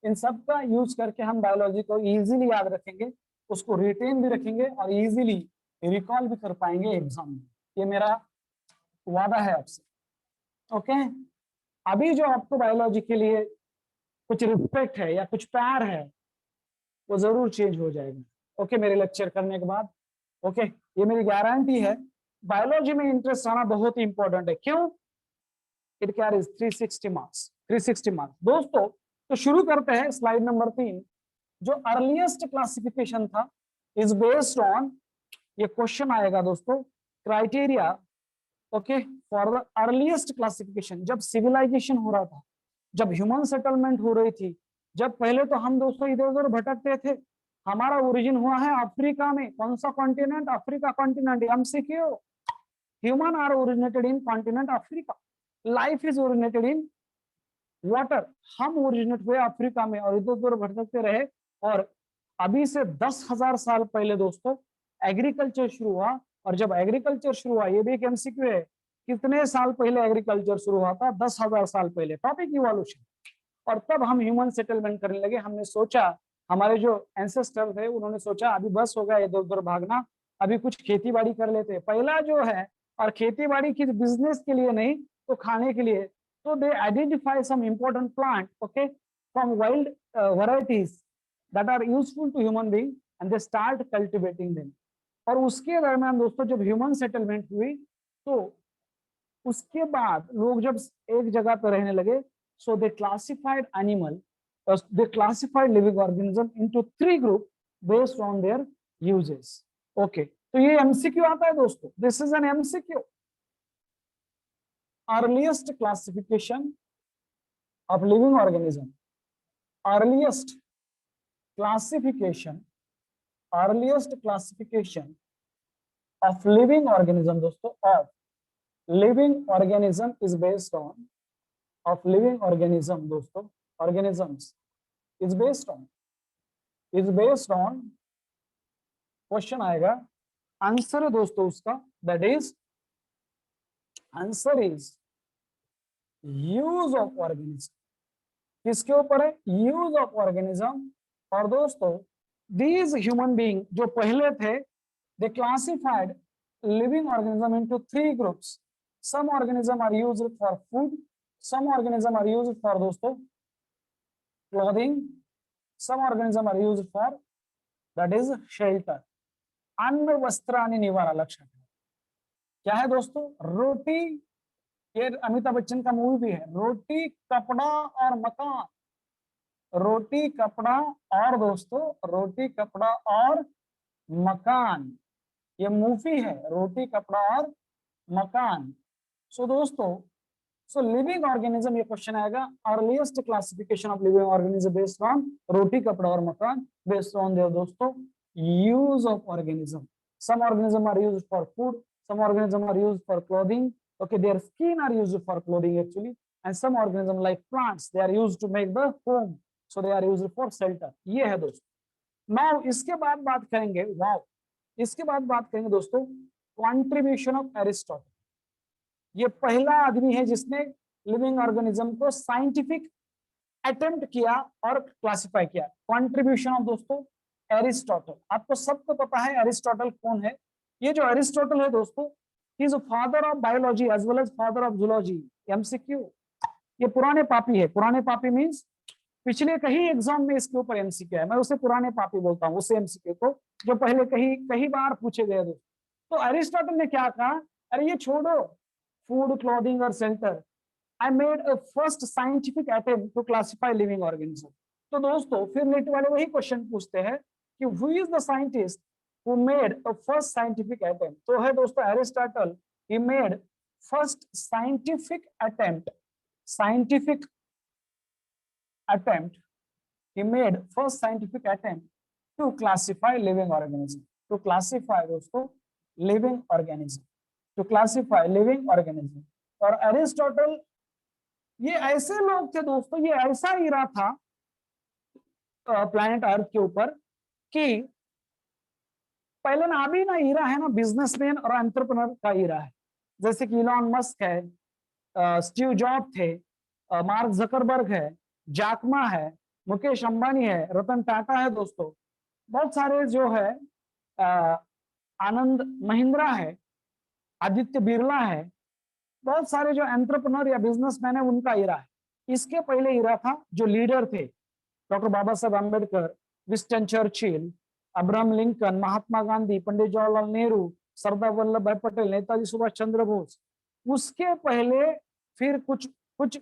इन सब का यूज करके हम बायोलॉजी को इजीली याद रखेंगे, उसको रिटेन भी रखेंगे और इजीली रिकॉल भी कर पाएंगे एग्जाम में। ये मेरा वादा है आपसे, ओके। अभी जो आपको बायोलॉजी के लिए कुछ रिस्पेक्ट है या कुछ प्यार है, वो जरूर चेंज हो जाएगा, ओके, मेरे लेक्चर करने के बाद, ओके। ये मेरी गारंटी है। बायोलॉजी में इंटरेस्ट आना बहुत ही इंपॉर्टेंट है, क्यों? इट कैरीज 360 मार्क्स, 360 मार्क्स दोस्तों। तो शुरू करते हैं स्लाइड नंबर 3। जो अर्लीस्ट क्लासिफिकेशन था इज बेस्ड ऑन, ये क्वेश्चन आएगा दोस्तों, criteria okay, for the earliest classification, जब सिविलाइजेशन हो रहा था, जब ह्यूमन सेटलमेंट हो रही थी, जब पहले तो हम दोस्तों इधर उधर भटकते थे, हमारा ओरिजिन हुआ है अफ्रीका में। कौन सा continent? Africa continent. MCQ, human are originated in continent Africa, life is originated in water. हम ओरिजिनेट हुए अफ्रीका में और इधर उधर भटकते रहे। और अभी से 10,000 साल पहले दोस्तों एग्रीकल्चर शुरू हुआ। और जब एग्रीकल्चर शुरू हुआ, ये भी एक एमसीक्यू है, कितने साल पहले एग्रीकल्चर शुरू हुआ था? 10,000 साल पहले। Topic evolution. और तब हम ह्यूमन सेटलमेंट करने लगे। हमने सोचा, हमारे जो एंसेस्टर थे उन्होंने सोचा अभी बस हो गया इधर उधर भागना, अभी कुछ खेती बाड़ी कर लेते हैं। पहला जो है, और खेती बाड़ी की बिजनेस के लिए नहीं तो खाने के लिए, तो they identify some important plant, okay, from wild varieties that are useful to human being and they start cultivating them. और उसके दरमियान दोस्तों जब ह्यूमन सेटलमेंट हुई, तो उसके बाद लोग जब एक जगह पर रहने लगे, so they classified animal, they classified living organism into 3 group based on their uses. Okay, तो ये एमसीक्यू आता है दोस्तों, this is an MCQ. Earliest classification of living organism, earliest classification, earliest classification of living organism दोस्तों, of living organism is based on, of living organism दोस्तों, organisms is based on question आएगा, answer है दोस्तों उसका, that is answer is use of organism. किसके ऊपर है? Use of organism. और दोस्तों दीज ह्यूमन बीइंग जो पहले थे, they classified living organism into 3 groups. Some organism are used for food, some organism are used for दोस्तों clothing, some organism are used for that is shelter। अन्न, वस्त्र आणि निवारा। लक्षात क्या है दोस्तों? रोटी, ये अमिताभ बच्चन का मूवी भी है, रोटी कपड़ा और मकान। रोटी कपड़ा और दोस्तों, रोटी कपड़ा और मकान, ये मूवी है, रोटी कपड़ा और मकान। सो दोस्तों, so living organism, ये क्वेश्चन आएगा, earliest classification of living organism based on रोटी कपड़ा और मकान, बेस्ड ऑन देयर दोस्तों use of organism. Some organism are used for food, some organism are used for clothing, okay, their skin are used for clothing actually, and some organism like plants they are used to make the home, so they are used for shelter. ये है दोस्तों। Now इसके बाद बात करेंगे, wow, इसके बाद बात करेंगे दोस्तों कंट्रीब्यूशन ऑफ एरिस्टोटल। ये पहला आदमी है जिसने लिविंग ऑर्गेनिज्म को साइंटिफिक अटेम्प्ट किया और क्लासिफाई किया। कंट्रीब्यूशन ऑफ दोस्तों एरिस्टोटल। आपको सबको पता है एरिस्टोटल कौन है। ये जो एरिस्टोटल है दोस्तों, he is father of biology as well as father of zoology. MCQ, ये पुराने पापी है। पुराने पापी मींस पिछले कहीं एग्जाम में इसके ऊपर एमसीक्यू है, मैं उसे पुराने पापी बोलता हूँ, उसे एमसीक्यू को जो पहले कई बार पूछे गए दोस्तों। तो एरिस्टोटल ने क्या कहा? अरे ये छोड़ो food, clothing or shelter, I made a first scientific attempt to classify living organism। तो दोस्तों फिर नेट वाले वही क्वेश्चन पूछते हैं कि who is the scientist who made a first scientific attempt। तो है दोस्तों Aristotle, he made first scientific attempt, he made first scientific attempt to classify living organism, to classify दोस्तों living organism, to classify living organism। और Aristotle, ये ऐसे लोग थे दोस्तों, ये ऐसा ईरा था प्लैनेट अर्थ के ऊपर कि पहले ना, अभी ना ईरा है ना बिजनेसमैन और एंटरप्रेन्योर का ईरा है। जैसे कि इलॉन मस्क है, स्टीव जॉब थे, मार्क जकरबर्ग है, जैकमा है, मुकेश अंबानी है, रतन टाटा है दोस्तों, बहुत सारे जो है, आनंद महिंद्रा है, आदित्य बिरला है, बहुत सारे जो एंटरप्रेन्योर या बिजनेसमैन है उनका ईरा है। इसके पहले ईरा था जो लीडर थे, doctor Babasaheb Ambedkar, Winston Churchill, Abraham Lincoln, Mahatma Gandhi, Pandit Jawaharlal Nehru, Sardar Vallabhbhai Patel, Netaji Subhash Chandra Bose. उसके पहले फिर कुछ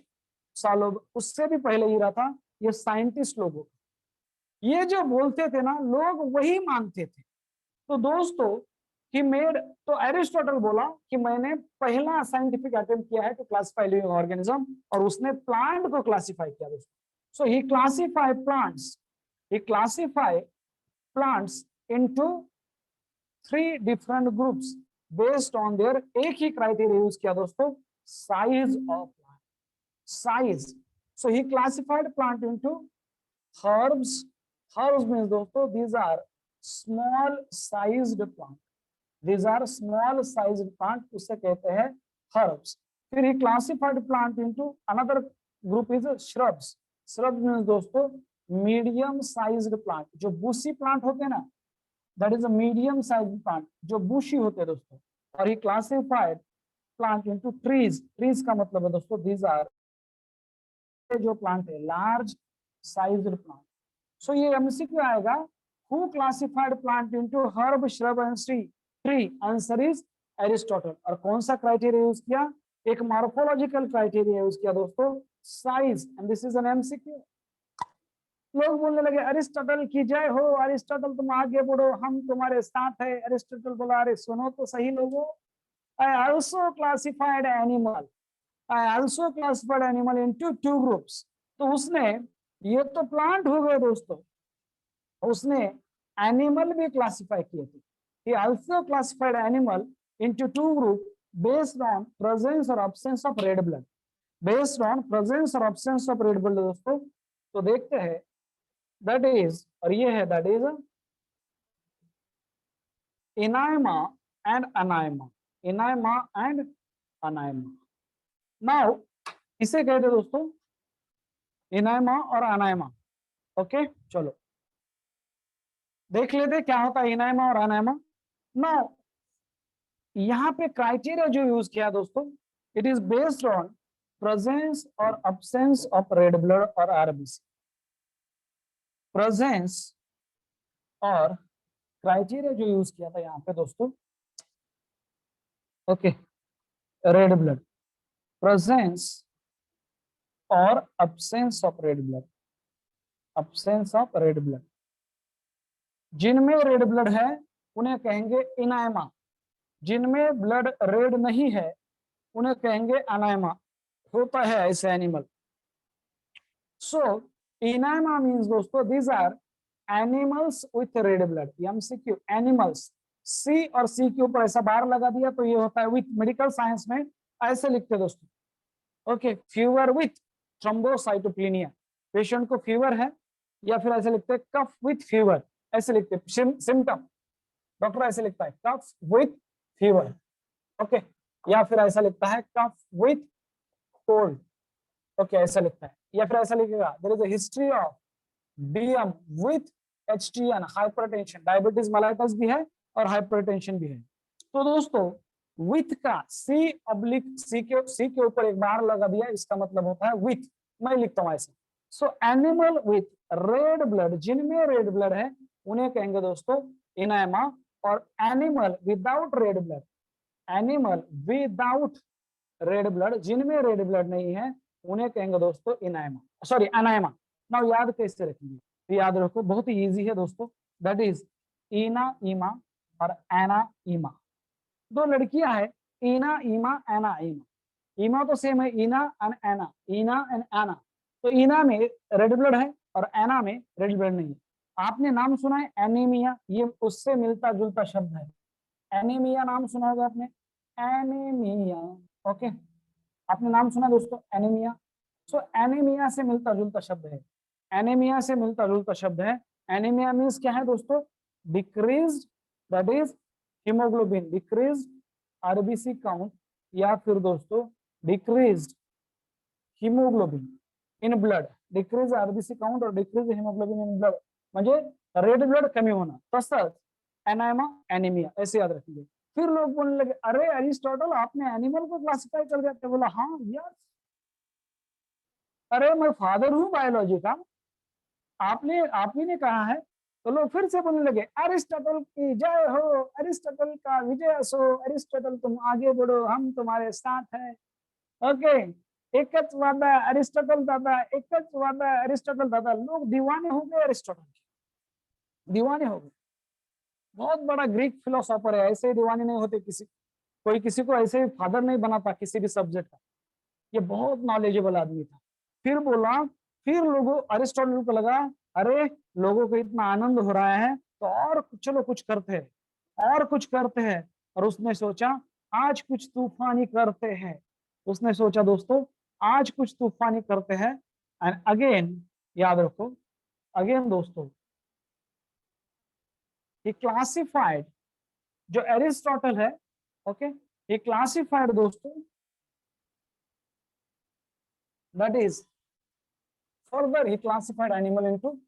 सालों, उससे भी पहले ईरा था ये साइंटिस्ट लोगों। ये जो बोलते थे ना लोग वही मानते थे। तो दोस्तों ही मेड, तो एरिस्टोटल बोला कि मैंने पहला साइंटिफिक अटेम्प्ट किया है टू क्लासिफाई लिविंग ऑर्गेनिज्म, और उसने प्लांट को क्लासिफाई किया दोस्तों। So he classify plants, he classify plants into 3 different groups based on their, एक ही क्राइटेरिया यूज किया दोस्तों, size of plant, size. So he classified plant into herbs, herbs means दोस्तों these are small sized plant, these are small sized plant, उसे कहते हैं herbs। फिर he classified plant into another group is shrubs, shrubs means दोस्तों medium sized plant, जो bushy plant होते हैं ना, that is a medium sized plant, जो बूशी होते हैं दोस्तों। और he classified plant into trees, trees का मतलब है दोस्तों दीज आर, जो प्लांट है लार्ज साइज्ड प्लांट। सो ये एमसीक्यू आएगा, who classified plant into herb shrub and tree, answer is Aristotle. और कौन सा क्राइटेरिया यूज किया, एक मॉर्फोलॉजिकल क्राइटेरिया यूज किया दोस्तों, size, and this is an MCQ. लोग बोलने लगे अरिस्टोटल की जय हो, अरिस्टोटल तुम आगे बढ़ो, हम तुम्हारे साथ है। अरिस्टोटल बोला अरे सुनो तो सही लोगों, I also classified animal, I also classified animal into 2 groups. तो उसने, ये तो प्लांट हो गए दोस्तों, उसने एनिमल भी क्लासिफाई किए थे। he also classified animal into 2 groups based on presence or absence of red blood, based on presence or absence of red blood दोस्तों। तो देखते हैं, that is, और ये है that is enyma and anaema, enyma and anaema। now इसे कहते हैं दोस्तों enyma और anaema। ओके चलो देख लेते क्या होता है enyma और anaema। now यहाँ पे क्राइटेरिया जो यूज किया दोस्तों, it is based on presence और अब्सेंस ऑफ रेड ब्लड और आरबीसी, प्रेजेंस और क्राइटेरिया जो यूज किया था यहाँ पे दोस्तों, ओके, रेड ब्लड, प्रेजेंस और absence of red blood, absence of red blood. जिनमें रेड ब्लड है उन्हें कहेंगे इनायमा, जिनमें ब्लड रेड नहीं है उन्हें कहेंगे अनायमा। होता है ऐसे एनिमल। सो इनायमा मीन्स दोस्तों these are animals with red blood, MCQ, animals, सी और सी के ऊपर ऐसा बार लगा दिया तो ये होता है विथ, मेडिकल साइंस में ऐसे लिखते हैं दोस्तों। Okay, fever with thrombocytopenia, patient को फीवर है, या फिर ऐसे लिखते हैं कफ विथ फीवर, ऐसे लिखते हैं सिम्टम, डॉक्टर ऐसे लिखता है कफ विथ फीवर। ओके, या फिर ऐसा लिखता है कफ विथ कोल्ड। ओके, ऐसा लिखता है, या फिर ऐसा लिखेगा there is a history of DM with HTN, hypertension, diabetes mellitus भी है और हाइपरटेंशन भी है। तो दोस्तों विथ का सी ऑब्लिक सी के ऊपर एक बार लगा दिया, इसका मतलब होता है विथ, मैं लिखता हूं ऐसे। So animal with red blood, जिनमें रेड ब्लड है उन्हें कहेंगे दोस्तों इनायमा, और animal without red blood, animal without red blood, जिनमें रेड ब्लड नहीं है उन्हें कहेंगे दोस्तों इनायमा, सॉरी अनायमा। नाउ याद कैसे रखेंगे, तो याद रखो बहुत ही इजी है दोस्तों, दैट इज इना ईमा और एना ईमा। 2 लड़कियां है, इना ईमा एना ईमा, ईमा तो सेम है, इना एंड एना, इना एंड एना। तो इना में रेड ब्लड है और एना में रेड ब्लड नहीं है। आपने नाम सुना है एनीमिया, ये उससे मिलता जुलता शब्द है, एनीमिया नाम सुना होगा आपने, एनीमिया। ओके, आपने नाम सुना दोस्तों एनीमिया। सो एनीमिया से मिलता जुलता शब्द है, एनीमिया से मिलता जुलता शब्द है। एनीमिया मीन्स क्या है दोस्तों, decrease, that is haemoglobin, decrease RBC count, या फिर दोस्तों decrease haemoglobin in blood, decrease RBC count और डिक्रीज हीमोग्लोबिन इन ब्लड, म्हणजे रेड ब्लड कमी होना, तसंच एनायमा एनीमिया, ऐसे याद रखिए। फिर लोग बोलने लगे अरे अरिस्टोटल आपने एनिमल को क्लासिफाई कर दिया, तो बोला हाँ यार, अरे मैं फादर हूँ बायोलॉजी का, आपने आप ही ने कहा है। तो लोग फिर से बोलने लगे अरिस्टोटल की जय हो, अरिस्टोटल का विजय हो, अरिस्टोटल तुम आगे बढ़ो, हम तुम्हारे साथ हैं। ओके, एकच वादा अरिस्टोटल दादा, एकच वादा अरिस्टोटल दादा। लोग दीवाने हो गए अरिस्टोटल के, दीवाने हो गए। बहुत बड़ा ग्रीक फिलोसोफर है, ऐसे ही दीवाने नहीं होते किसी, कोई किसी को ऐसे ही फादर नहीं बनाता किसी भी सब्जेक्ट का। ये बहुत नॉलेजेबल आदमी था। फिर बोला, फिर लोगों अरिस्टोटल को लगा अरे लोगों को इतना आनंद हो रहा है तो और चलो कुछ करते हैं, और कुछ करते हैं। और उसने सोचा आज कुछ तूफानी करते हैं। उसने सोचा दोस्तों आज कुछ तूफानी करते हैं। एंड अगेन याद रखो, अगेन दोस्तों he classified, जो एरिस्टोटल है, ओके, he classified दोस्तों, that is further he classified animal into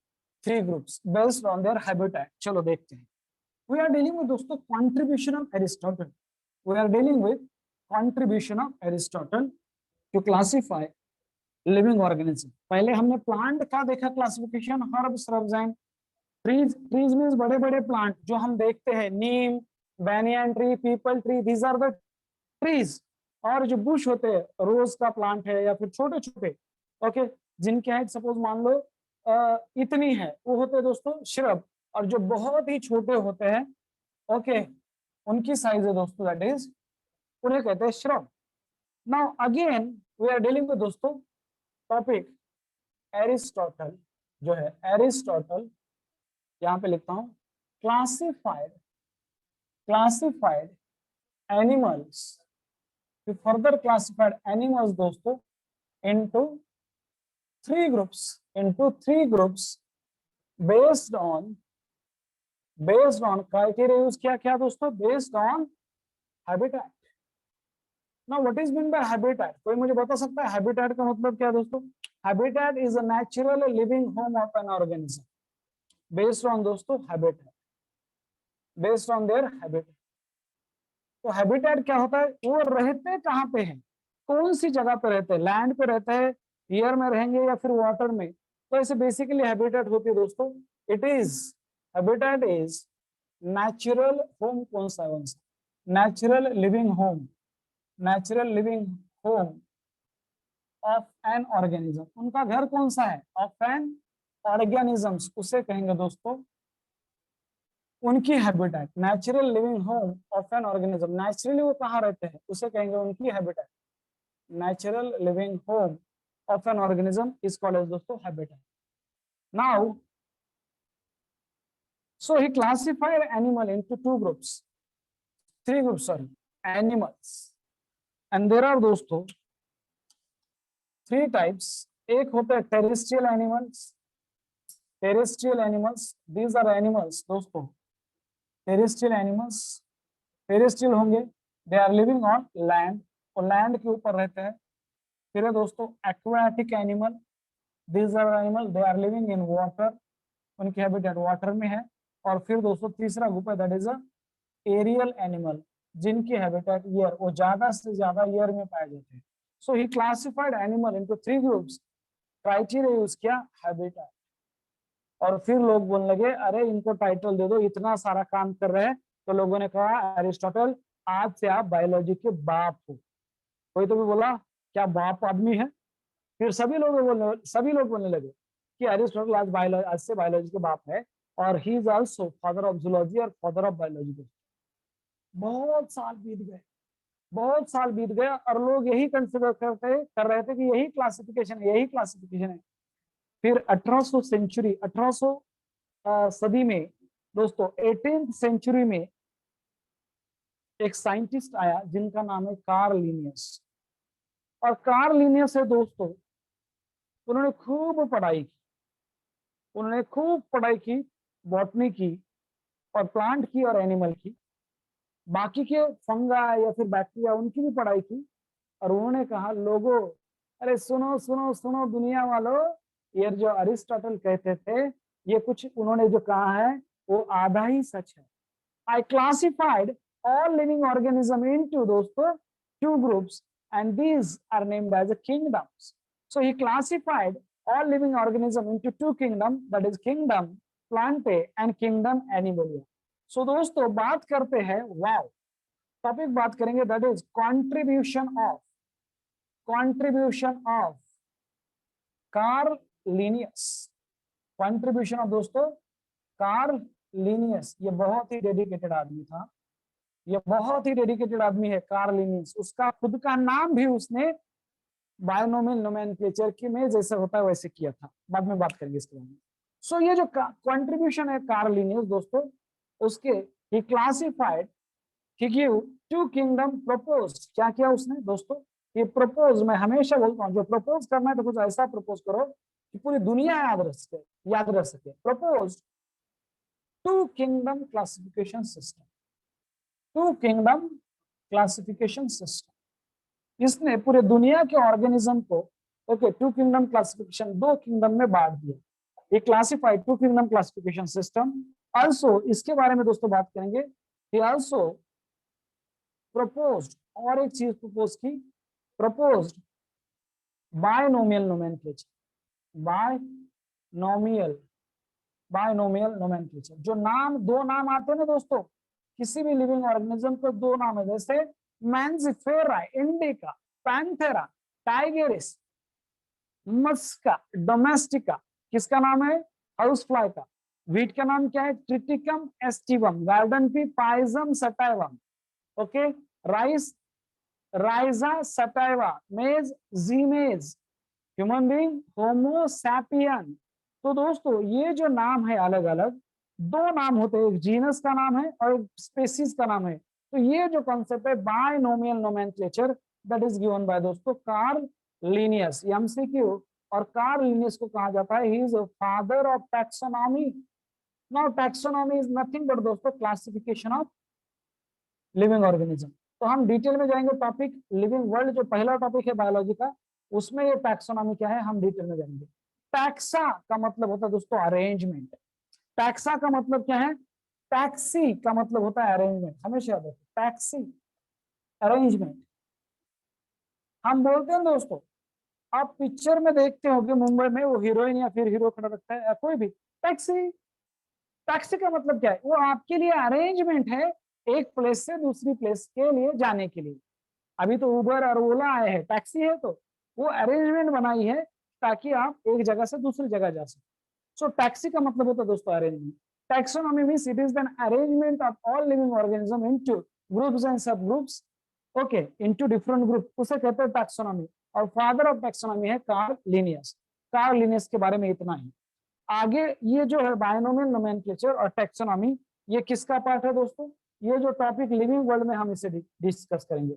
three groups based on their habitat. चलो देखते हैं। We are dealing with दोस्तों contribution of Aristotle. We are dealing with contribution of Aristotle to classify living organism. पहले हमने plant का देखा classification, herbs, shrubs and trees. Trees means बड़े बड़े प्लांट जो हम देखते हैं, neem, banyan tree, peepal tree, these are the trees. और जो बुश होते हैं, रोज का प्लांट है या फिर छोटे छोटे, ओके, जिनकी हाइट सपोज मान लो इतनी है, वो होते हैं दोस्तों श्रब। और जो बहुत ही छोटे होते हैं, ओके, उनकी साइज है दोस्तों दैट इज, उन्हें कहते हैं shrub. Now again we are dealing with दोस्तों टॉपिक एरिस्टोटल, जो है एरिस्टोटल, यहाँ पे लिखता हूं classified, classified animals, further classified animals दोस्तों into three groups, based on criteria use किया क्या दोस्तों, based on habitat. Now what is meant by habitat? कोई मुझे बता सकता है habitat का मतलब क्या है दोस्तों? Habitat is a natural living home of an organism based on दोस्तों habitat, based on their habitat. तो habitat क्या होता है, वो रहते कहाँ पे हैं, कौन सी जगह पे रहते हैं, लैंड पे रहते हैं, एयर में रहेंगे या फिर वाटर में। तो ऐसे बेसिकली हैबिटेट होती है दोस्तों, it is, habitat is natural home, कौन सा natural living home, natural living home of an organism. उनका घर कौन सा है, ऑफ एन ऑर्गेनिजम्स, उसे कहेंगे दोस्तों उनकी habitat, natural living home of an organism. Naturally वो कहाँ रहते हैं उसे कहेंगे उनकी habitat. Natural living home of an organism is called as दोस्तों habitat. Now, so he classified animal into three groups, sorry, animals, and there are दोस्तों three types. एक होता है terrestrial animals, terrestrial animals, these are animals दोस्तों, terrestrial animals, terrestrial होंगे, they are living on land, और land के ऊपर रहते हैं। फिर है दोस्तों aquatic animal, these are animal they are living in water, उनकी हैबिटेट वाटर में है। और फिर दोस्तों तीसरा ग्रुप है that is a aerial animal, जिनकी हैबिटेट एयर, वो ज्यादा से ज्यादा एयर में पाए जाते हैं। So he classified animal into three groups, criteria use किया हैबिटेट। और फिर लोग बोलने लगे अरे इनको टाइटल दे दो, इतना सारा काम कर रहे हैं। तो लोगों ने कहा एरिस्टोटल आज से आप बायोलॉजी के बाप हो। कोई तो भी बोला क्या बाप आदमी है, फिर सभी लोग बोलने लगे कि एरिस्टोटल आज से बायोलॉजी के बाप है, और he is also father of zoology और फादर ऑफ बायोलॉजी। बहुत साल बीत गए, बहुत साल बीत गए, और लोग यही कंसिडर कर रहे थे कि यही क्लासिफिकेशन है, यही क्लासिफिकेशन है। फिर 1800 सेंचुरी, 1800 सदी में दोस्तों, 18th सेंचुरी में एक साइंटिस्ट आया जिनका नाम है कार्ल लिनियस। और कार्ल लिनियस है दोस्तों, उन्होंने खूब पढ़ाई की, उन्होंने खूब पढ़ाई की, बॉटनी की और प्लांट की और एनिमल की, बाकी के फंगा या फिर बैक्टीरिया उनकी भी पढ़ाई की। और उन्होंने कहा लोगों, अरे सुनो सुनो सुनो दुनिया वालों, ये जो अरिस्टोटल कहते थे, ये कुछ उन्होंने जो कहा है वो आधा ही सच है। I classified all living organism into दोस्तों two groups, and these are named as kingdoms. So he classified all living organism into two kingdom, that is kingdom Plantae and kingdom Animalia. So दोस्तों बात करते हैं, वाव topic बात करेंगे, that is contribution of Carl Linnaeus, contribution of दोस्तों Carl Linnaeus, ये बहुत ही dedicated आदमी था, ये बहुत ही डेडिकेटेड आदमी है कार्ल लिनियस। उसका खुद का नाम भी उसने बायनोमियल नोमेनक्लेचर के में जैसे होता है वैसे किया था, बाद में बात करेंगे इसके बारे में। सो ये जो कंट्रीब्यूशन है कार्ल लिनियस दोस्तों, उसके he classified, he give two kingdom propose. क्या किया उसने दोस्तों, ये प्रपोज, मैं हमेशा बोलता हूँ जो प्रपोज करना है तो कुछ ऐसा प्रपोज करो कि पूरी दुनिया याद रख सके। Propose two kingdom classification system, two kingdom classification system. इसने पूरे दुनिया के ऑर्गेनिज्म को ओके टू किंगडम क्लासिफिकेशन, दो किंगडम में बांट दिया। ये classified two kingdom classification system. Also इसके बारे में दोस्तों बात करेंगे, ही आल्सो प्रपोज्ड, और एक चीज प्रपोज की, proposed binomial nomenclature, binomial binomial nomenclature. जो नाम, दो नाम आते हैं ना दोस्तों, किसी भी लिविंग ऑर्गेनिज्म को दो नाम है, जैसे मैंजिफेरा इंडिका, पैंथेरा, टाइगेरिस, मस्का डोमेस्टिका, किसका नाम है, हाउस फ्लाई का। वीट का नाम क्या है, Triticum aestivum, garden pea Pisum sativum, okay. Rice, Oryza sativa, maize Zea mays, human being Homo sapien. तो दोस्तों ये जो नाम है अलग अलग, दो नाम होते हैं, एक जीनस का नाम है और एक स्पेसीज का नाम है। तो ये जो कॉन्सेप्ट है binomial nomenclature, that is given by दोस्तों कार्ल लिनियस, एमसीक्यू। और कार्ल लिनियस को कहा जाता है ही is father of taxonomy. Now taxonomy is nothing but दोस्तों क्लासिफिकेशन ऑफ लिविंग ऑर्गेनिज्म। तो हम डिटेल में जाएंगे टॉपिक लिविंग वर्ल्ड, जो पहला टॉपिक है बायोलॉजी का, उसमें ये टैक्सोनॉमी क्या है हम डिटेल में जाएंगे। टैक्सा का मतलब होता है दोस्तों अरेंजमेंट। टैक्सा का मतलब क्या है, टैक्सी का मतलब होता है अरेंजमेंट, हमेशा याद रखो, टैक्सी अरेंजमेंट। हम बोलते हैं दोस्तों, आप पिक्चर में देखते हो कि मुंबई में वो हीरोइन या फिर हीरो खड़ा रखता है या कोई भी, टैक्सी। टैक्सी का मतलब क्या है, वो आपके लिए अरेंजमेंट है एक प्लेस से दूसरी प्लेस के लिए जाने के लिए। अभी तो उबर और ओला आए हैं, टैक्सी है तो वो अरेंजमेंट बनाई है ताकि आप एक जगह से दूसरी जगह जा सके। सो टैक्सी का मतलब होता है दोस्तों arrangement. Taxonomy means it is an arrangement of all living organism into groups and subgroups, okay, into different group, उसे कहते हैं टैक्सोनॉमी। और फादर ऑफ टैक्सोनॉमी है कार्ल लिनियस। कार्ल लिनियस के बारे में इतना ही। आगे ये जो है बायनोमियल नोमेनक्लेचर और टैक्सोनॉमी, ये किसका पार्ट है दोस्तों, ये जो टॉपिक लिविंग वर्ल्ड में हम इसे डिस्कस करेंगे,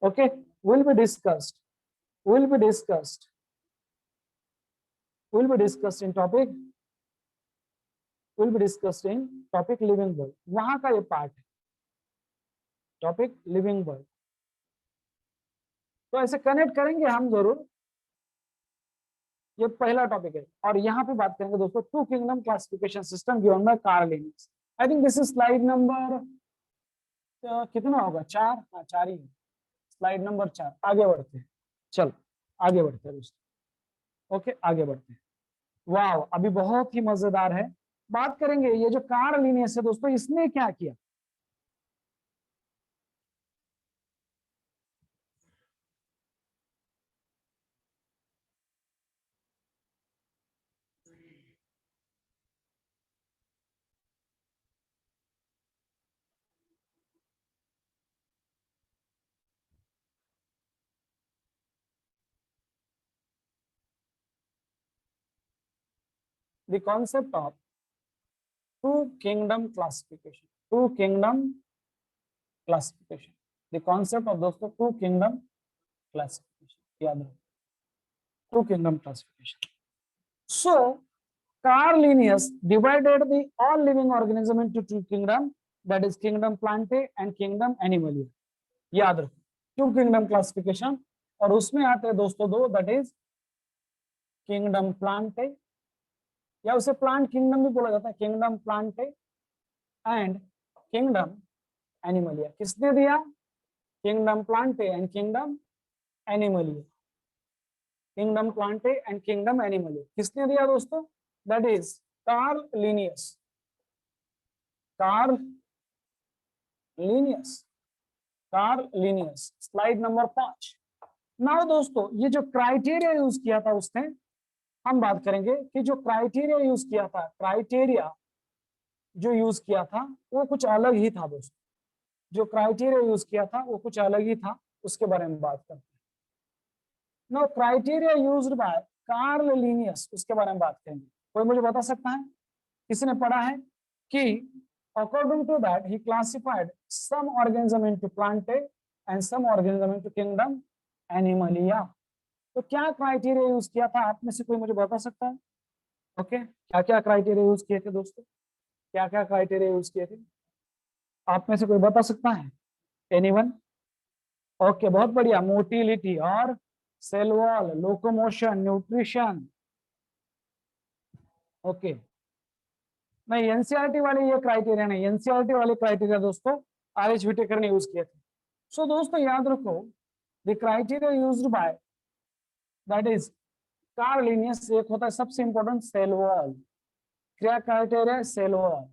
okay. Will be discussed, will be discussed, will be discussed in topic, will be discussed in topic living world। वहां का ये पार्ट है टॉपिक लिविंग वर्ल्ड। तो ऐसे कनेक्ट करेंगे हम जरूर, ये पहला टॉपिक है। और यहाँ पे बात करेंगे दोस्तों two kingdom classification system given by Carl Linnaeus. I think this is slide number कितना होगा, 4, हाँ 4 ही है, स्लाइड नंबर 4। आगे बढ़ते हैं, चलो आगे बढ़ते हैं दोस्तों, ओके आगे बढ़ते हैं। वाह, अभी बहुत ही मजेदार है, बात करेंगे ये जो कार्ल लिनियस है दोस्तों, इसने क्या किया। The concept of two kingdom classification, two kingdom classification, the concept of दोस्तों टू किंगडम क्लासिफिकेशन, याद रखो two kingdom classification. So Carl Linnaeus divided the all living organism into two kingdom, that is kingdom plantae and kingdom animalia। याद रखो two kingdom classification, और उसमें आते हैं दोस्तों दो, दैट इज किंगडम प्लांटे, या उसे प्लांट किंगडम भी बोला जाता है, kingdom Plantae and kingdom Animalia. किसने दिया, kingdom Plantae and kingdom Animalia, kingdom Plantae and kingdom Animalia किसने दिया दोस्तों, that is Carl Linnaeus, Carl Linnaeus, Carl Linnaeus. Slide number 5। Now दोस्तों ये जो क्राइटेरिया यूज किया था उसने, हम बात करेंगे कि जो क्राइटेरिया यूज किया था, क्राइटेरिया जो यूज किया था वो कुछ अलग ही था दोस्तों, जो क्राइटेरिया यूज किया था वो कुछ अलग ही था, उसके बारे में बात करते हैं। No criteria used by Carl Linnaeus, उसके बारे में बात करेंगे। कोई मुझे बता सकता है, किसने पढ़ा है कि according to that he classified some organism into Plantae and some organism into kingdom Animalia. तो क्या क्राइटेरिया यूज किया था, आप में से कोई मुझे बता सकता है? ओके, क्या क्या क्राइटेरिया यूज किए थे दोस्तों, क्या क्या क्राइटेरिया यूज किए थे, आप में से कोई बता सकता है? एनीवन? ओके, बहुत बढ़िया। मोटिलिटी और cell wall, locomotion, nutrition. Okay, नहीं एनसीईआरटी वाले ये क्राइटेरिया नहीं, एनसीईआरटी वाले क्राइटेरिया दोस्तों आर.एच. व्हिटेकर ने यूज किए थे। सो दोस्तों याद रखो, the criteria used by that is Carl Linnaeus, एक होता है सबसे इंपॉर्टेंट सेल वॉल। क्या क्राइटेरिया? Cell wall.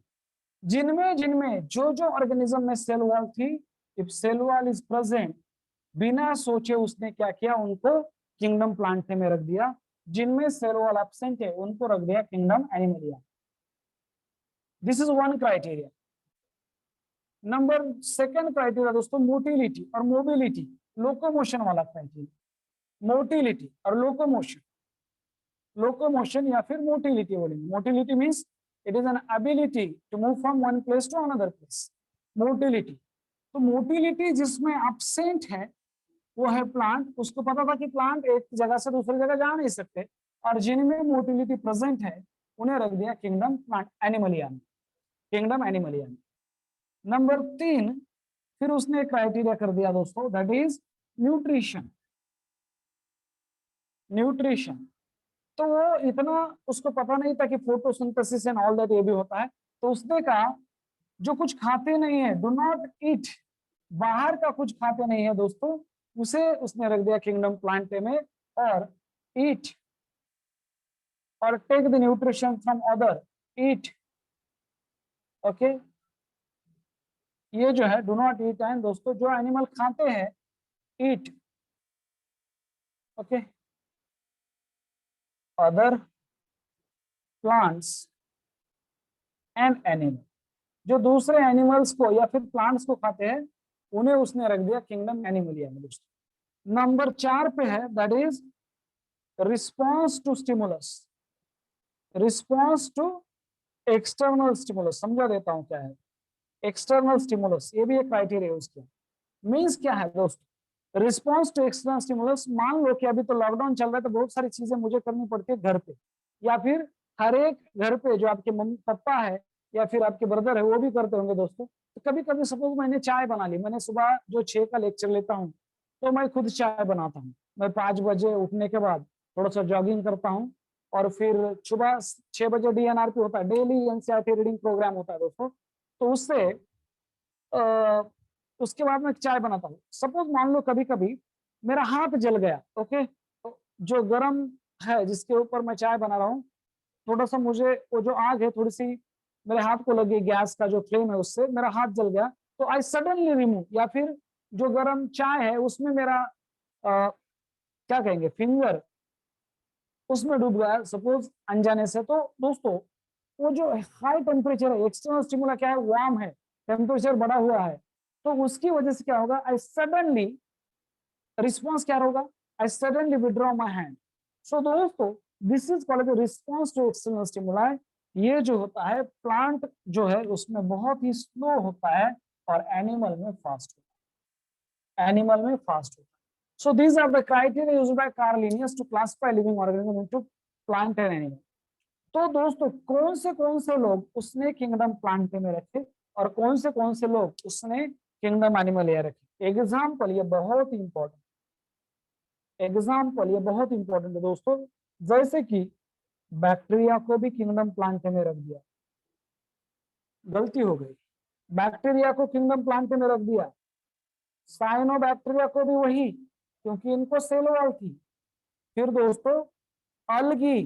जिनमें जिनमें जो जो ऑर्गेनिज्म में सेल वॉल थी, if cell wall is present, बिना सोचे उसने क्या किया, उनको किंगडम प्लांटे में रख दिया। जिनमें सेल वॉल एब्सेंट है उनको रख दिया kingdom Animalia. This is one criteria. Number second criteria दोस्तों मोटिलिटी और मोबिलिटी, लोकोमोशन वाला क्राइटेरिया। मोटिलिटी और लोकोमोशन, लोकोमोशन या फिर मोटिलिटी बोलेंगे। Motility means it is an ability to move from one place to another place, motility. तो motility जिसमें absent है वो है प्लांट, उसको पता था कि प्लांट एक जगह से दूसरी जगह जा नहीं सकते, और जिनमें मोटिलिटी प्रेजेंट है उन्हें रख दिया किंगडम प्लांट एनिमलिया में, किंगडम एनिमलिया में। नंबर 3, फिर उसने क्राइटेरिया कर दिया दोस्तों, दैट इज न्यूट्रिशन। न्यूट्रिशन तो वो इतना उसको पता नहीं था कि फोटोसिंथेसिस एंड ऑल दैट ये भी होता है, तो उसने कहा जो कुछ खाते नहीं है, डू नॉट ईट, बाहर का कुछ खाते नहीं है दोस्तों, उसे उसने रख दिया किंगडम प्लांटे में। और ईट और take the nutrition from other, eat. Okay, ये जो है डू नॉट ईट एंड दोस्तों जो एनिमल खाते हैं, eat. Okay, other plants and animal, जो दूसरे एनिमल्स को या फिर प्लांट्स को खाते हैं उन्हें उसने रख दिया किंगडम एनिमलिया में दोस्तों। नंबर 4 पे है that is response to stimulus, response to external stimulus. समझा देता हूं क्या है एक्सटर्नल स्टिमुलस, ये भी एक क्राइटेरिया यूज किया। मीन्स क्या है दोस्तों, रिस्पॉन्स टू एक्सटर्नल स्टिमुलस। मान लो कि अभी तो लॉकडाउन चल रहा है तो बहुत सारी चीजें मुझे करनी पड़ती है घर पे, या फिर हर एक घर पे जो आपके मम्मी पापा है या फिर आपके ब्रदर है वो भी करते होंगे दोस्तों। तो कभी कभी सपोज मैंने चाय बना ली, मैंने सुबह जो 6 का लेक्चर लेता हूँ तो मैं खुद चाय बनाता हूँ। मैं 5 बजे उठने के बाद थोड़ा सा जॉगिंग करता हूँ, और फिर सुबह 6 बजे डीएनआरपी होता है, डेली एनसीईआरटी रीडिंग प्रोग्राम होता है दोस्तों। तो उससे उसके बाद मैं चाय बनाता हूँ। सपोज मान लो कभी कभी मेरा हाथ जल गया, ओके, तो जो गरम है जिसके ऊपर मैं चाय बना रहा हूँ, थोड़ा सा मुझे वो जो आग है थोड़ी सी मेरे हाथ को लगी, गैस का जो फ्लेम है उससे मेरा हाथ जल गया, तो आई सडनली रिमूव, या फिर जो गरम चाय है उसमें मेरा क्या कहेंगे फिंगर उसमें डूब गया सपोज अनजाने से। तो दोस्तों वो जो हाई टेम्परेचर है, एक्सटर्नल स्टिमुला क्या है, वार्म है, टेम्परेचर बढ़ा हुआ है, तो उसकी वजह से क्या होगा, आई सडनली, रिस्पॉन्स क्या होगा, I suddenly withdraw my hand. So दोस्तों this is called response to external stimuli. ये जो होता है प्लांट जो है उसमें बहुत ही स्लो होता है और एनिमल में फास्ट होता है, एनिमल में फास्ट होता है। So these are the criteria used by Carl Linnaeus to classify living organism into plant and animal. तो दोस्तों कौन से लोग उसने किंगडम प्लांट में रखे और कौन से लोग उसने किंगडम एनिमल या रखे? एग्जाम्पल ये बहुत इंपॉर्टेंट, एग्जाम्पल ये बहुत इंपॉर्टेंट है दोस्तों। जैसे कि बैक्टीरिया को भी किंगडम प्लांट में रख दिया, गलती हो गई, बैक्टीरिया को किंगडम प्लांट में रख दिया, साइनोबैक्टीरिया को भी वही, क्योंकि इनको सेल वॉल थी। फिर दोस्तों अलगी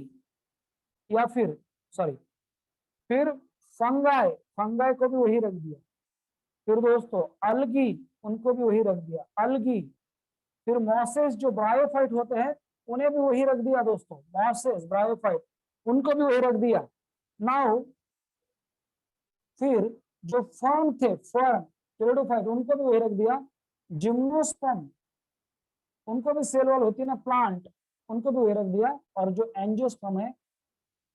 या फिर सॉरी फिर फंगाई, फंगाई को भी वही रख दिया। फिर दोस्तों अलगी, उनको भी वही रख दिया, अलगी। फिर मॉसेस जो ब्रायोफाइट होते हैं उन्हें भी वही रख दिया दोस्तों, मॉसेस ब्रायोफाइट, उनको भी वही रख दिया। नाउ फिर जो फर्न थे, फर्न टेरिडोफाइट, उनको भी वही रख दिया। जिम्नोस्पर्म, उनको भी सेल वॉल होती है ना प्लांट, उनको भी वही रख दिया। और जो एंजियोस्पर्म है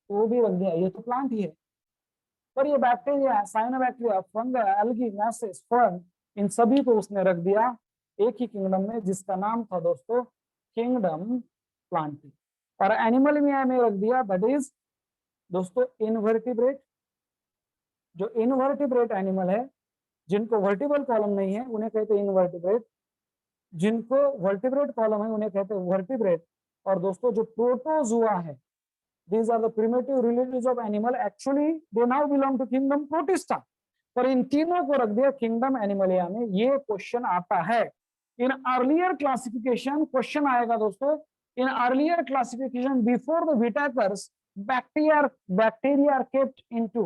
वो भी रख दिया, ये तो प्लांट ही है। पर ये bacteria, cyanobacteria, fungus, algae, mosses, fern, इन सभी को उसने रख दिया एक ही किंगडम में, जिसका नाम था दोस्तों किंगडम प्लांटी। और एनिमल में हमें रख दिया दैट इज दोस्तों इनवर्टिब्रेट। जो इनवर्टिब्रेट एनिमल है, जिनको वर्टिबल कॉलम नहीं है उन्हें कहते हैं इनवर्टिब्रेट, जिनको वर्टिब्रेट कॉलम है उन्हें कहते हैं वर्टिब्रेट। और दोस्तों जो प्रोटोजुआ है, these are the primitive relatives of animal, actually they now belong to kingdom protista। पर इन तीनों को रख दिया किंगडम एनिमलिया में। ये क्वेश्चन आता है इन अर्लियर क्लासिफिकेशन, क्वेश्चन आएगा दोस्तों in earlier classification before the Whittaker's bacteria are kept into